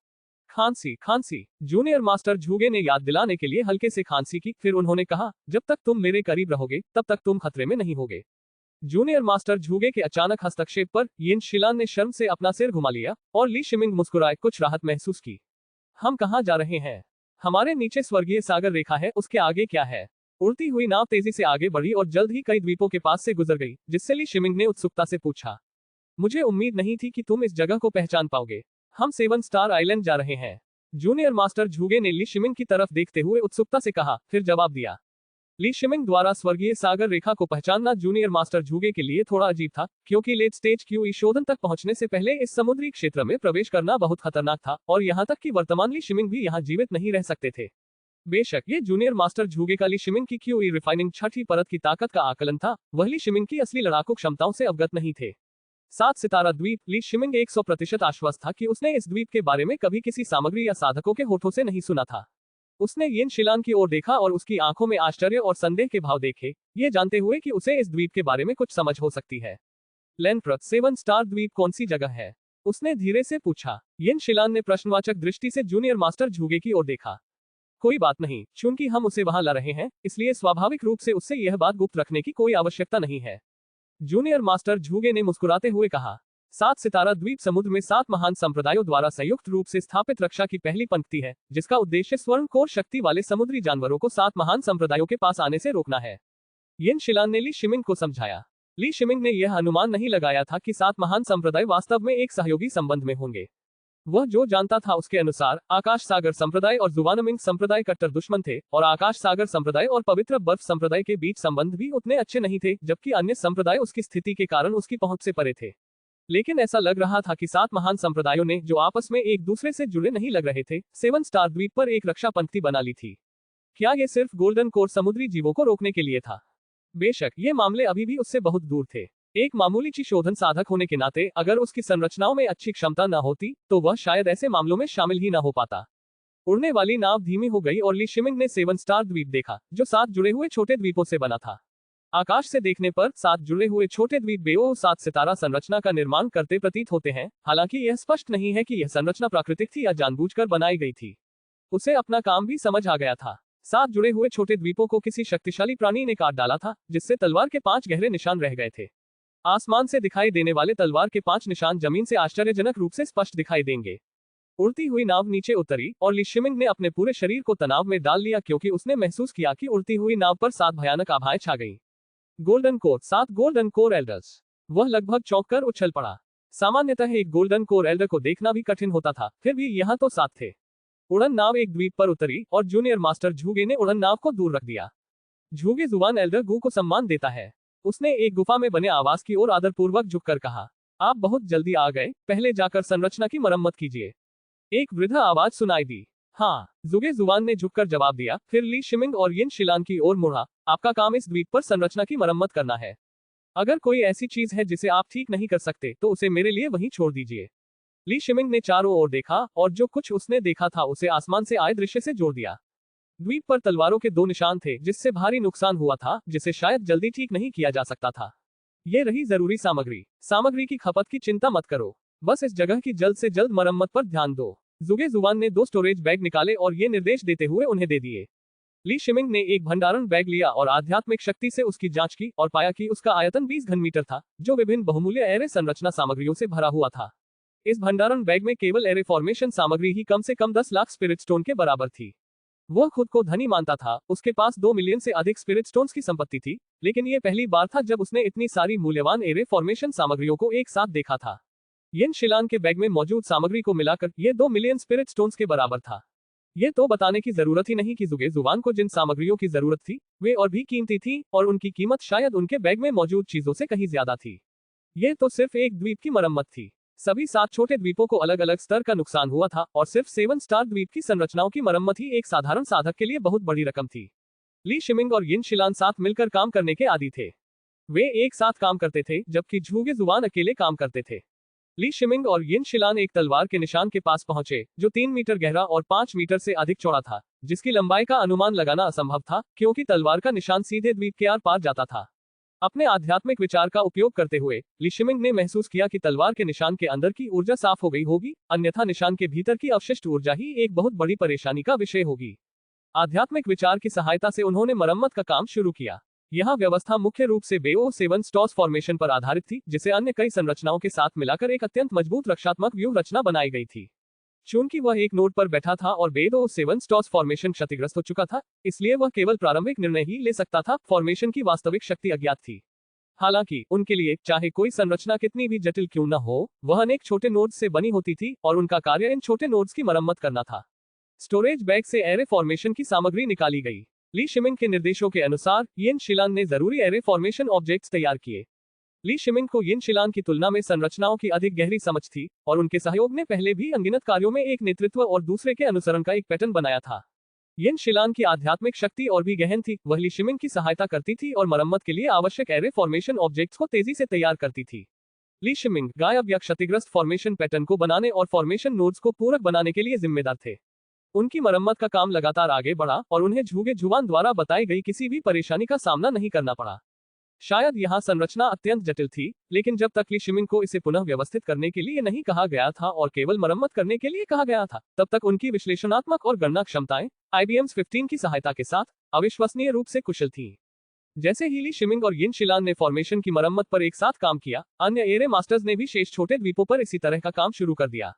खांसी। जूनियर मास्टर झूगे ने याद दिलाने के लिए हल्के से खांसी की, फिर उन्होंने कहा, जब तक तुम मेरे करीब रहोगे तब तक तुम खतरे में नहीं होगे। जूनियर मास्टर झूगे के अचानक हस्तक्षेप पर यिन शिलान ने शर्म से अपना सिर घुमा लिया और ली शिमिंग मुस्कुराए कुछ राहत महसूस की। हम कहाँ जा रहे हैं? हमारे नीचे स्वर्गीय सागर रेखा है, उसके आगे क्या है? उड़ती हुई नाव तेजी से आगे बढ़ी और जल्द ही कई द्वीपों के पास से गुजर गई, जिससे ली शिमिंग ने उत्सुकता से पूछा, मुझे उम्मीद नहीं थी कि तुम इस जगह को पहचान पाओगे। हम 7 स्टार आइलैंड जा रहे हैं। जूनियर मास्टर झूगे ने ली शिमिंग की तरफ देखते हुए उत्सुकता से कहा, फिर जवाब दिया। ली शिमिंग द्वारा स्वर्गीय सागर रेखा को पहचानना जूनियर मास्टर झूगे के लिए थोड़ा अजीब था, क्योंकि लेट स्टेज क्यूई शोधन तक पहुंचने से पहले इस समुद्री क्षेत्र में प्रवेश करना बहुत खतरनाक था और यहां तक कि वर्तमान ली शिमिंग भी यहां जीवित नहीं रह सकते थे। बेशक ये जूनियर मास्टर झूगे का ली शिमिंग की क्यूई रिफाइनिंग छठी परत की ताकत का आकलन था, वह ली शिमिंग की असली लड़ाकू क्षमताओं से अवगत नहीं थे। 7 सितारा द्वीप। ली शिमिंग 100% आश्वस्त था कि उसने इस द्वीप के बारे में कभी किसी सामग्री या साधकों के होठों से नहीं सुना था। उसने यिन शिलान की ओर देखा और उसकी आंखों में आश्चर्य और संदेह के भाव देखे, ये जानते हुए कि उसे इस द्वीप के बारे में कुछ समझ हो सकती है। लेनप्रत 7 स्टार द्वीप कौन सी जगह है? उसने धीरे से पूछा। यिन शिलान ने प्रश्नवाचक दृष्टि से जूनियर मास्टर झूगे की ओर देखा। कोई बात नहीं, चूंकि हम उसे वहां ला रहे हैं, इसलिए स्वाभाविक रूप से उससे यह बात गुप्त रखने की कोई आवश्यकता नहीं है। जूनियर मास्टर झूगे ने मुस्कुराते हुए कहा। 7 सितारा द्वीप समुद्र में 7 महान संप्रदायों द्वारा संयुक्त रूप से स्थापित रक्षा की पहली पंक्ति है, जिसका उद्देश्य स्वर्ण कोर शक्ति वाले समुद्री जानवरों को 7 महान संप्रदायों के पास आने से रोकना है। यिन शिलान ने ली शिमिंग को समझाया। ली शिमिंग ने यह अनुमान नहीं लगाया था कि 7 महान संप्रदाय वास्तव में एक सहयोगी संबंध में होंगे। वह जो जानता था उसके अनुसार आकाश सागर संप्रदाय और जुवानमिंग संप्रदाय कट्टर दुश्मन थे और आकाश सागर संप्रदाय और पवित्र बर्फ संप्रदाय के बीच संबंध भी उतने अच्छे नहीं थे, जबकि अन्य संप्रदाय उसकी स्थिति के कारण उसकी पहुंच से परे थे। लेकिन ऐसा लग रहा था कि 7 महान संप्रदायों ने, जो आपस में एक दूसरे से जुड़े नहीं लग रहे थे, 7 स्टार द्वीप पर एक रक्षा पंक्ति बना ली थी। क्या यह सिर्फ गोल्डन कोर समुद्री जीवों को रोकने के लिए था? बेशक ये मामले अभी भी उससे बहुत दूर थे। एक मामूली ची शोधन साधक होने के नाते अगर उसकी संरचनाओं में अच्छी क्षमता न होती तो वह शायद ऐसे मामलों में शामिल ही न हो पाता। उड़ने वाली नाव धीमी हो गई और ली शिमिंग ने 7 स्टार द्वीप देखा, जो 7 जुड़े हुए छोटे द्वीपों से बना था। आकाश से देखने पर 7 जुड़े हुए छोटे द्वीप बेओ 7 सितारा संरचना का निर्माण करते प्रतीत होते हैं, हालांकि यह स्पष्ट नहीं है कि यह संरचना प्राकृतिक थी या जानबूझकर बनाई गई थी। उसे अपना काम भी समझ आ गया था। 7 जुड़े हुए छोटे द्वीपों को किसी शक्तिशाली प्राणी ने काट डाला था, जिससे तलवार के 5 गहरे निशान रह गए थे। आसमान से दिखाई देने वाले तलवार के 5 निशान जमीन से आश्चर्यजनक रूप से स्पष्ट दिखाई देंगे। उड़ती हुई नाव नीचे उतरी और ली शिमिंग ने अपने पूरे शरीर को तनाव में डाल लिया क्योंकि उसने महसूस किया कि उड़ती हुई नाव पर 7 भयानक आभाएं छा गईं। Golden core, 7 golden core elders. वह लगभग चौंक कर उछल पड़ा। सामान्यतः एक गोल्डन कोर एल्डर को देखना भी कठिन होता था, फिर भी यहाँ तो 7 थे। उड़न नाव एक द्वीप पर उतरी और जूनियर मास्टर झूगे ने उड़न नाव को दूर रख दिया। झूगे जुबान एल्डर गू को सम्मान देता है। उसने एक गुफा में बने आवास की ओर आदरपूर्वक झुककर कहा, आप बहुत जल्दी आ गए, पहले जाकर संरचना की मरम्मत कीजिए। एक वृद्ध आवाज सुनाई दी। हाँ, जुगे जुबान ने झुककर जवाब दिया, फिर ली शिमिंग और यिन शिलान की ओर मुड़ा। आपका काम इस द्वीप पर संरचना की मरम्मत करना है। अगर कोई ऐसी चीज है जिसे आप ठीक नहीं कर सकते तो उसे मेरे लिए वहीं छोड़ दीजिए। ली शिमिंग ने चारों ओर देखा और जो कुछ उसने देखा था उसे आसमान से आए दृश्य से जोड़ दिया। द्वीप पर तलवारों के 2 निशान थे जिससे भारी नुकसान हुआ था, जिसे शायद जल्दी ठीक नहीं किया जा सकता था। ये रही जरूरी सामग्री की खपत की चिंता मत करो, बस इस जगह की जल्द से जल्द मरम्मत पर ध्यान दो। जुगे जुबान ने 2 स्टोरेज बैग निकाले और ये निर्देश देते हुए उन्हें दे दिए। ली शिमिंग ने एक भंडारण बैग लिया और आध्यात्मिक शक्ति से उसकी जांच की और पाया कि उसका आयतन 20 घन मीटर था, जो विभिन्न बहुमूल्य एरे संरचना सामग्रियों से भरा हुआ था। इस भंडारण बैग में केवल एरे फॉर्मेशन सामग्री ही कम से कम 10 लाख स्पिरिट स्टोन के बराबर थी। वह खुद को धनी मानता था, उसके पास 2 मिलियन से अधिक स्पिरिट स्टोन्स की संपत्ति थी, लेकिन ये पहली बार था जब उसने इतनी सारी मूल्यवान एरे फॉर्मेशन सामग्रियों को एक साथ देखा था। यिन शिलान के बैग में मौजूद सामग्री को मिलाकर ये 2 मिलियन स्पिरिट स्टोन्स के बराबर था। ये तो बताने की जरूरत ही नहीं कि जुगे जुबान को जिन सामग्रियों की जरूरत थी वे और भी कीमती थी और उनकी कीमत शायद उनके बैग में मौजूद चीजों से कहीं ज्यादा थी। ये तो सिर्फ एक द्वीप की मरम्मत थी। सभी 7 छोटे द्वीपों को अलग अलग स्तर का नुकसान हुआ था और सिर्फ 7 स्टार द्वीप की संरचनाओं की मरम्मत ही एक साधारण साधक के लिए बहुत बड़ी रकम थी। ली शिमिंग और यिन शिलान साथ मिलकर काम करने के आदी थे। वे एक साथ काम करते थे जबकि झूगे जुबान अकेले काम करते थे। ली शिमिंग और यिन शिलान एक तलवार के निशान के पास पहुंचे जो 3 मीटर गहरा और 5 मीटर से अधिक चौड़ा था, जिसकी लंबाई का अनुमान लगाना असंभव था क्योंकि तलवार का निशान सीधे द्वीप के आर पार जाता था। अपने आध्यात्मिक विचार का उपयोग करते हुए ली शिमिंग ने महसूस किया कि तलवार के निशान के अंदर की ऊर्जा साफ हो गई होगी, अन्यथा निशान के भीतर की अवशिष्ट ऊर्जा ही एक बहुत बड़ी परेशानी का विषय होगी। आध्यात्मिक विचार की सहायता से उन्होंने मरम्मत का काम शुरू किया। यह व्यवस्था मुख्य रूप से BO7 स्टॉस फॉर्मेशन पर आधारित थी, जिसे अन्य कई संरचनाओं के साथ मिलाकर एक अत्यंत मजबूत रक्षात्मक व्यूह रचना बनाई गई थी। चूंकि वह एक नोड पर बैठा था और BO7 स्टॉस फॉर्मेशन क्षतिग्रस्त हो चुका था, इसलिए वह केवल प्रारंभिक निर्णय ही ले सकता था। फॉर्मेशन की वास्तविक शक्ति अज्ञात थी। हालांकि उनके लिए चाहे कोई संरचना कितनी भी जटिल क्यों न हो, वह अनेक छोटे नोड्स से बनी होती थी और उनका कार्य इन छोटे नोड्स की मरम्मत करना था। स्टोरेज बैग से एरे फॉर्मेशन की सामग्री निकाली गई। ली शिमिंग के निर्देशों के अनुसार यिन शिलान ने जरूरी एरे फॉर्मेशन ऑब्जेक्ट्स तैयार किए। ली शिमिंग को यिन शिलान की तुलना में संरचनाओं की अधिक गहरी समझ थी और उनके सहयोग ने पहले भी अनगिनत कार्यों में एक नेतृत्व और दूसरे के अनुसरण का एक पैटर्न बनाया था। यिन शिलान की आध्यात्मिक शक्ति और भी गहन थी, वह ली शिमिंग की सहायता करती थी और मरम्मत के लिए आवश्यक एरे फॉर्मेशन ऑब्जेक्ट्स को तेजी से तैयार करती थी। ली शिमिंग गायब या क्षतिग्रस्त फॉर्मेशन पैटर्न को बनाने और फॉर्मेशन नोड्स को पूरक बनाने के लिए जिम्मेदार थे। उनकी मरम्मत का काम लगातार आगे बढ़ा और उन्हें झूगे जुबान द्वारा बताई गई किसी भी परेशानी का सामना नहीं करना पड़ा। शायद यहाँ संरचना अत्यंत जटिल थी, लेकिन जब तक ली शिमिंग को इसे पुनः व्यवस्थित करने के लिए नहीं कहा गया था और केवल मरम्मत करने के लिए कहा गया था, तब तक उनकी विश्लेषणात्मक और गणना क्षमताएं IBM 15 की सहायता के साथ अविश्वसनीय रूप से कुशल थीं। जैसे ही ली शिमिंग और यिन शिलान ने फॉर्मेशन की मरम्मत पर एक साथ काम किया, अन्य एरे मास्टर्स ने भी शेष छोटे द्वीपों पर इसी तरह का काम शुरू कर दिया।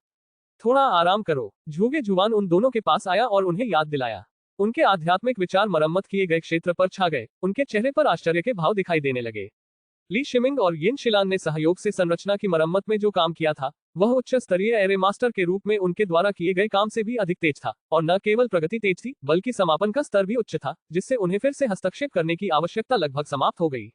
थोड़ा आराम करो, झूगे जुबान उन दोनों के पास आया और उन्हें याद दिलाया। उनके आध्यात्मिक विचार मरम्मत किए गए क्षेत्र पर छा गए, उनके चेहरे पर आश्चर्य के भाव दिखाई देने लगे। ली शिमिंग और यिन शिलान ने सहयोग से संरचना की मरम्मत में जो काम किया था, वह उच्च स्तरीय एरे मास्टर के रूप में उनके द्वारा किए गए काम से भी अधिक तेज था, और न केवल प्रगति तेज थी, बल्कि समापन का स्तर भी उच्च था, जिससे उन्हें फिर से हस्तक्षेप करने की आवश्यकता लगभग समाप्त हो गई।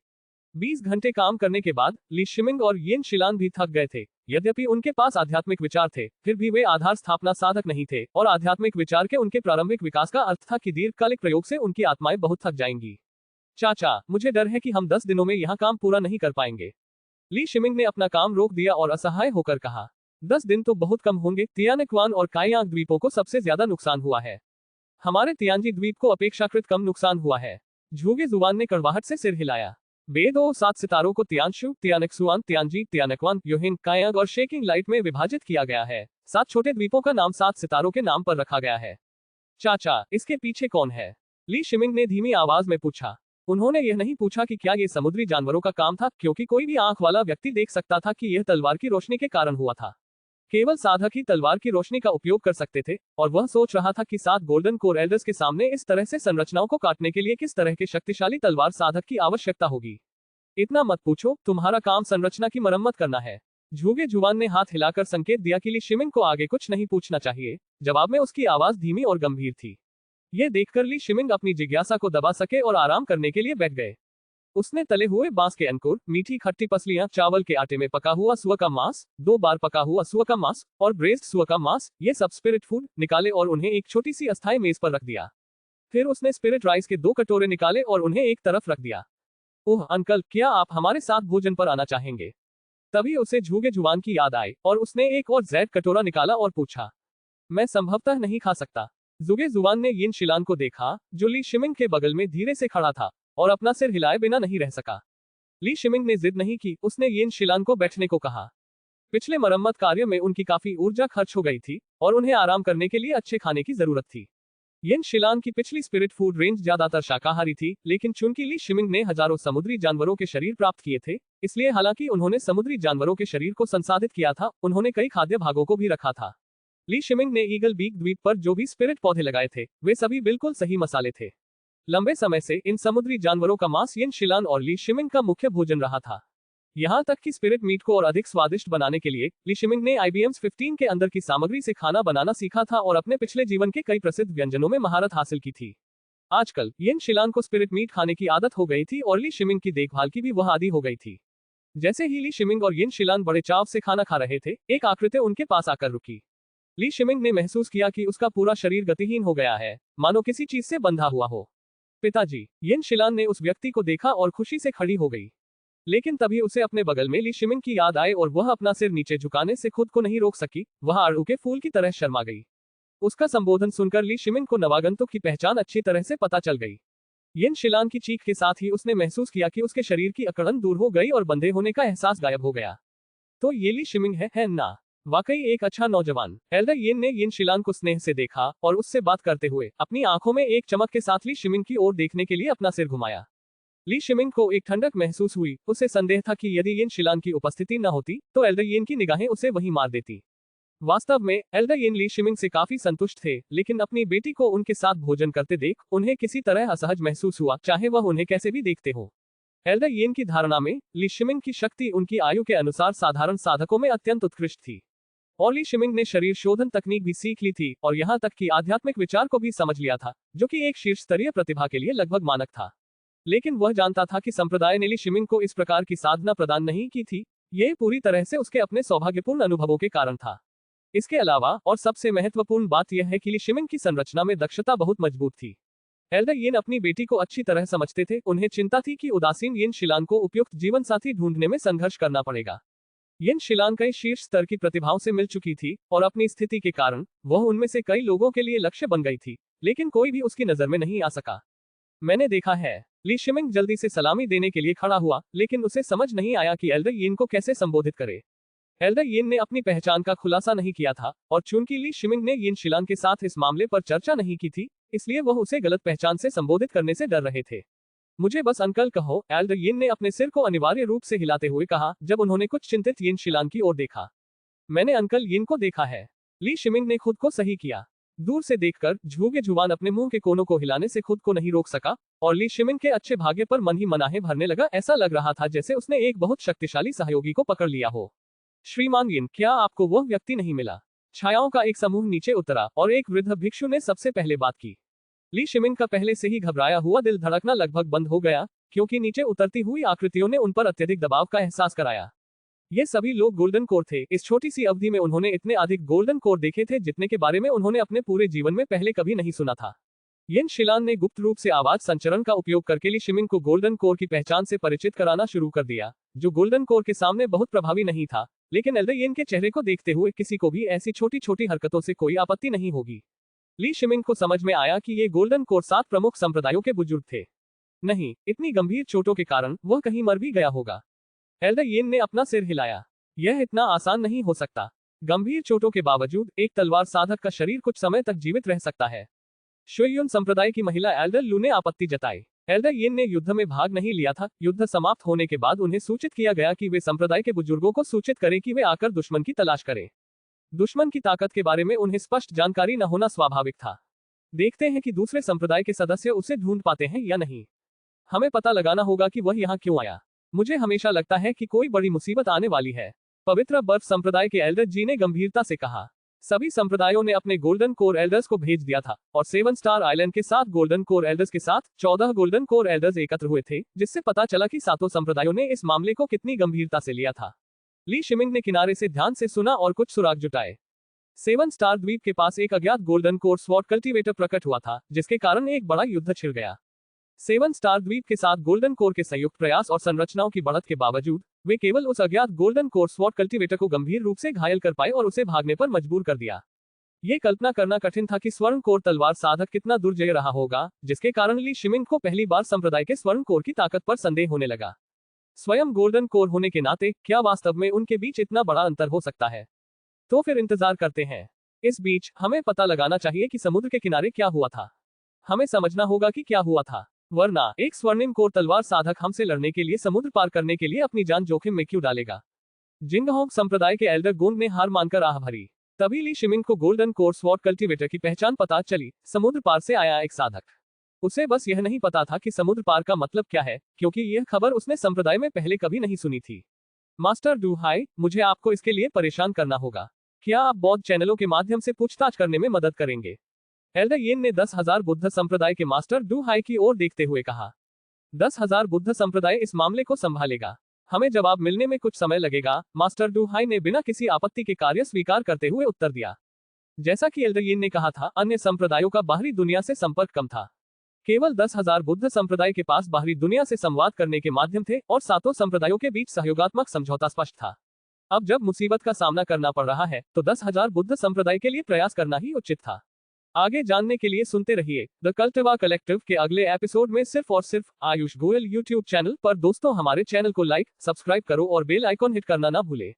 20 घंटे काम करने के बाद ली शिमिंग और यिन शिलान भी थक गए थे। यद्यपि उनके पास आध्यात्मिक विचार थे, फिर भी वे आधार स्थापना साधक नहीं थे, और आध्यात्मिक विचार के उनके प्रारंभिक विकास का अर्थ था कि दीर्घकालिक प्रयोग से उनकी आत्माएं बहुत थक जाएंगी। चाचा, मुझे डर है कि हम 10 दिनों में यहाँ काम पूरा नहीं कर पाएंगे। ली शिमिंग ने अपना काम रोक दिया और असहाय होकर कहा, 10 दिन तो बहुत कम होंगे। तियानक्वान और कायांग द्वीपों को सबसे ज्यादा नुकसान हुआ है। हमारे तियानजी द्वीप को अपेक्षाकृत कम नुकसान हुआ है। झूगे जुबान ने कड़वाहट से सिर हिलाया। बेदो 7 सितारों को तियानशु, तियानक्सुआन, तियानजी, तियानक्वान, योहिन, कायांग और शेकिंग लाइट में विभाजित किया गया है। 7 छोटे द्वीपों का नाम 7 सितारों के नाम पर रखा गया है। चाचा, इसके पीछे कौन है? ली शिमिंग ने धीमी आवाज में पूछा। उन्होंने यह नहीं पूछा कि क्या ये समुद्री जानवरों का काम था, क्योंकि कोई भी आंख वाला व्यक्ति देख सकता था कि यह तलवार की रोशनी के कारण हुआ था। केवल साधक ही तलवार की रोशनी का उपयोग कर सकते थे, और वह सोच रहा था कि 7 गोल्डन कोर एल्डर्स के सामने इस तरह से संरचनाओं को काटने के लिए किस तरह के शक्तिशाली तलवार साधक की आवश्यकता होगी। इतना मत पूछो, तुम्हारा काम संरचना की मरम्मत करना है। झूगे जुवान ने हाथ हिलाकर संकेत दिया कि ली शिमिंग को आगे कुछ नहीं पूछना चाहिए। जवाब में उसकी आवाज धीमी और गंभीर थी। यह देखकर ली शिमिंग अपनी जिज्ञासा को दबा सके और आराम करने के लिए बैठ गए। उसने तले हुए बांस के अंकुर, मीठी खट्टी पसलियां, चावल के आटे में पका हुआ सुअर का मांस, 2 बार पका हुआ सुअर का मांस और ब्रेस्ड सुअर का मांस, ये सब स्पिरिट फूड निकाले और उन्हें एक छोटी सी अस्थायी मेज पर रख दिया। फिर उसने स्पिरिट राइस के 2 कटोरे निकाले और उन्हें एक तरफ रख दिया। ओह अंकल, क्या आप हमारे साथ भोजन पर आना चाहेंगे? तभी उसे झूगे जुवान की याद आई और उसने एक और जैड कटोरा निकाला और पूछा, मैं संभवतः नहीं खा सकता। झूगे जुवान ने यिन शिलान को देखा, जो ली शिमिंग के बगल में धीरे से खड़ा था, और अपना सिर हिलाए बिना नहीं रह सका। ली शिमिंग ने जिद नहीं की, उसने यिन शिलान को बैठने को कहा। पिछले मरम्मत कार्य में उनकी काफी ऊर्जा खर्च हो गई थी और उन्हें आराम करने के लिए अच्छे खाने की जरूरत थी। यिन शिलान की पिछली स्पिरिट फूड रेंज ज्यादातर शाकाहारी थी, लेकिन चूंकि ली शिमिंग ने हजारों समुद्री जानवरों के शरीर प्राप्त किए थे, इसलिए हालांकि उन्होंने समुद्री जानवरों के शरीर को संसाधित किया था, उन्होंने कई खाद्य भागों को भी रखा था। ली शिमिंग ने ईगल बीक द्वीप पर जो भी स्पिरिट पौधे लगाए थे, वे सभी बिल्कुल सही मसाले थे। लंबे समय से इन समुद्री जानवरों का मांस यिन शिलान और ली शिमिंग का मुख्य भोजन रहा था। यहाँ तक कि स्पिरिट मीट को और अधिक स्वादिष्ट बनाने के लिए ली शिमिंग ने IBM's 15 के अंदर की सामग्री से खाना बनाना सीखा था और अपने पिछले जीवन के कई प्रसिद्ध व्यंजनों में महारत हासिल की थी। आजकल यिन शिलान को स्पिरिट मीट खाने की आदत हो गई थी और ली शिमिंग की देखभाल की भी वह आदी हो गई थी। जैसे ही ली शिमिंग और यिन शिलान बड़े चाव से खाना खा रहे थे, एक आकृति उनके पास आकर रुकी। ली शिमिंग ने महसूस किया कि उसका पूरा शरीर गतिहीन हो गया है, मानो किसी चीज से बंधा हुआ हो। पिताजी, यिन शिलान ने उस व्यक्ति को देखा और खुशी से खड़ी हो गई। लेकिन तभी उसे अपने बगल में ली शिमिंग की याद आई और वह अपना सिर नीचे झुकाने से खुद को नहीं रोक सकी। वह आड़ू के फूल की तरह शर्मा गई। उसका संबोधन सुनकर ली शिमिंग को नवागंतुक की पहचान अच्छी तरह से पता चल गई। यिन शिलान की चीख के साथ ही उसने महसूस किया कि उसके शरीर की अकड़न दूर हो गई और बंधे होने का एहसास गायब हो गया। तो ये ली शिमिंग है ना? वाकई एक अच्छा नौजवान। एल्डर यिन ने यिन शिलान को स्नेह से देखा और उससे बात करते हुए अपनी आंखों में एक चमक के साथ ली शिमिंग की ओर देखने के लिए अपना सिर घुमाया। ली शिमिंग को एक ठंडक महसूस हुई। उसे संदेह था कि यदि यिन शिलान की उपस्थिति न होती तो एल्डर यिन की निगाहें उसे वहीं मार देती। वास्तव में एल्डर यिन ली शिमिंग से काफी संतुष्ट थे, लेकिन अपनी बेटी को उनके साथ भोजन करते देख उन्हें किसी तरह असहज महसूस हुआ, चाहे वह उन्हें कैसे भी देखते हो। एल्डर यिन की धारणा में ली शिमिंग की शक्ति उनकी आयु के अनुसार साधारण साधकों में अत्यंत उत्कृष्ट थी। और ली शिमिंग ने शरीर शोधन तकनीक भी सीख ली थी और यहाँ तक कि आध्यात्मिक विचार को भी समझ लिया था, जो कि एक शीर्ष स्तरीय प्रतिभा के लिए लगभग मानक था। लेकिन वह जानता था कि संप्रदाय ने ली शिमिंग को इस प्रकार की साधना प्रदान नहीं की थी। यह पूरी तरह से उसके अपने सौभाग्यपूर्ण अनुभवों के कारण था। इसके अलावा और सबसे महत्वपूर्ण बात यह है कि ली शिमिंग की संरचना में दक्षता बहुत मजबूत थी। एल्डर यिन अपनी बेटी को अच्छी तरह समझते थे। उन्हें चिंता थी कि उदासीन यिन शिलान को उपयुक्त जीवन साथी ढूंढने में संघर्ष करना पड़ेगा। यिन शिलान कई शीर्ष स्तर की प्रतिभाओं से मिल चुकी थी और अपनी स्थिति के कारण वह उनमें से कई लोगों के लिए लक्ष्य बन गई थी, लेकिन कोई भी उसकी नजर में नहीं आ सका। मैंने देखा है। ली शिमिंग जल्दी से सलामी देने के लिए खड़ा हुआ, लेकिन उसे समझ नहीं आया कि एल्डर यिन को कैसे संबोधित करे। एल्डर यिन ने अपनी पहचान का खुलासा नहीं किया था और चूंकि ली शिमिंग ने यिन शिलान के साथ इस मामले पर चर्चा नहीं की थी, इसलिए वह उसे गलत पहचान से संबोधित करने से डर रहे थे। मुझे बस अंकल कहो, एल्डर यिन ने अपने सिर को अनिवार्य रूप से हिलाते हुए कहा, जब उन्होंने कुछ चिंतित यिन शिलान की ओर देखा। मैंने अंकल यिन को देखा है। ली शिमिंग ने खुद को सही किया। दूर से देखकर झूगे जुबान अपने मुंह के कोनों को हिलाने से खुद को नहीं रोक सका और ली शिमिंग के अच्छे भाग्य पर मन ही मनाहे भरने लगा। ऐसा लग रहा था जैसे उसने एक बहुत शक्तिशाली सहयोगी को पकड़ लिया हो। श्रीमान यिन, क्या आपको वह व्यक्ति नहीं मिला? छायाओं का एक समूह नीचे उतरा और एक वृद्ध भिक्षु ने सबसे पहले बात की। ली शिमिंग का पहले से ही घबराया हुआ दिल धड़कना लगभग बंद हो गया, क्योंकि नीचे उतरती हुई आकृतियों ने उन पर अत्यधिक दबाव का एहसास कराया। ये सभी लोग गोल्डन कोर थे। इस छोटी सी अवधि में उन्होंने इतने अधिक गोल्डन कोर देखे थे जितने के बारे में उन्होंने अपने पूरे जीवन में पहले कभी नहीं सुना था। यिन शिलान ने गुप्त रूप से आवाज संचरण का उपयोग करके ली शिमिंग को गोल्डन कोर की पहचान से परिचित कराना शुरू कर दिया, जो गोल्डन कोर के सामने बहुत प्रभावी नहीं था, लेकिन एल्डर यिन के चेहरे को देखते हुए किसी को भी ऐसी छोटी छोटी हरकतों से कोई आपत्ति नहीं होगी। ली शिमिंग को समझ में आया कि ये गोल्डन कोर 7 प्रमुख संप्रदायों के बुजुर्ग थे। नहीं, इतनी गंभीर चोटों के कारण वह कहीं मर भी गया होगा। एल्डर यिन ने अपना सिर हिलाया। यह इतना आसान नहीं हो सकता। गंभीर चोटों के बावजूद एक तलवार साधक का शरीर कुछ समय तक जीवित रह सकता है। शुयुन संप्रदाय की महिला एल्डर लू ने आपत्ति जताई। एल्डर यिन ने युद्ध में भाग नहीं लिया था। युद्ध समाप्त होने के बाद उन्हें सूचित किया गया कि वे संप्रदाय के बुजुर्गों को सूचित करें कि वे आकर दुश्मन की तलाश करें। दुश्मन की ताकत के बारे में उन्हें स्पष्ट जानकारी न होना स्वाभाविक था। देखते हैं कि दूसरे संप्रदाय के सदस्य उसे ढूंढ पाते हैं या नहीं। हमें पता लगाना होगा कि वह यहाँ क्यों आया। मुझे हमेशा लगता है कि कोई बड़ी मुसीबत आने वाली है, पवित्र बर्फ संप्रदाय के एल्डर जी ने गंभीरता से कहा। सभी संप्रदायों ने अपने गोल्डन कोर एल्डर्स को भेज दिया था और 7 स्टार आइलैंड के 7 गोल्डन कोर एल्डर्स के साथ 14 गोल्डन कोर एल्डर्स एकत्र हुए थे, जिससे पता चला कि सातों संप्रदायों ने इस मामले को कितनी गंभीरता से लिया था। ली शिमिंग ने किनारे से ध्यान से सुना और कुछ सुराग जुटाए। 7 स्टार द्वीप के पास एक अज्ञात गोल्डन कोर स्वॉर्ड कल्टीवेटर प्रकट हुआ था, जिसके कारण एक बड़ा युद्ध छिड़ गया। 7 स्टार द्वीप के साथ गोल्डन कोर के संयुक्त प्रयास और संरचनाओं की बढ़त के बावजूद वे केवल उस अज्ञात गोल्डन कोर स्वॉर्ड कल्टीवेटर को गंभीर रूप से घायल कर पाए और उसे भागने पर मजबूर कर दिया। ये कल्पना करना कठिन था कि स्वर्ण कोर तलवार साधक कितना दुर्जय रहा होगा, जिसके कारण ली शिमिंग को पहली बार संप्रदाय के स्वर्ण कोर की ताकत पर संदेह होने लगा। स्वयं गोल्डन कोर होने के नाते क्या वास्तव में उनके बीच इतना बड़ा अंतर हो सकता है? तो फिर इंतजार करते हैं। इस बीच हमें पता लगाना चाहिए कि समुद्र के किनारे क्या हुआ था। हमें समझना होगा कि क्या हुआ था, वरना एक स्वर्णिम कोर तलवार साधक हमसे लड़ने के लिए समुद्र पार करने के लिए अपनी जान जोखिम में क्यों डालेगा? जिंगहोंग संप्रदाय के एल्डर गोंग ने हार मानकर आह भरी। तभी ली शिमिंग को गोल्डन कोर स्वॉर्ड कल्टीवेटर की पहचान पता चली। समुद्र पार से आया एक साधक। उसे बस यह नहीं पता था कि समुद्र पार का मतलब क्या है, क्योंकि यह खबर उसने संप्रदाय में पहले कभी नहीं सुनी थी। मास्टर डू हाई, मुझे आपको इसके लिए परेशान करना होगा। क्या आप बौद्ध चैनलों के माध्यम से पूछताछ करने में मदद करेंगे? एल्डर यिन ने 10,000 बुद्ध संप्रदाय के मास्टर डू हाई की ओर देखते हुए कहा। 10,000 बुद्ध संप्रदाय इस मामले को संभालेगा। हमें जवाब मिलने में कुछ समय लगेगा, मास्टर डू हाई ने बिना किसी आपत्ति के कार्य स्वीकार करते हुए उत्तर दिया। जैसा कि एल्डर यिन ने कहा था, अन्य संप्रदायों का बाहरी दुनिया से संपर्क कम था। केवल 10,000 बुद्ध संप्रदाय के पास बाहरी दुनिया से संवाद करने के माध्यम थे और सातों संप्रदायों के बीच सहयोगात्मक समझौता स्पष्ट था। अब जब मुसीबत का सामना करना पड़ रहा है, तो 10,000 बुद्ध संप्रदाय के लिए प्रयास करना ही उचित था। आगे जानने के लिए सुनते रहिए द कल्टिवा कलेक्टिव के अगले एपिसोड में सिर्फ और सिर्फ आयुष गोयल यूट्यूब चैनल पर। दोस्तों, हमारे चैनल को लाइक, सब्सक्राइब करो और बेल आइकॉन हिट करना ना भूले।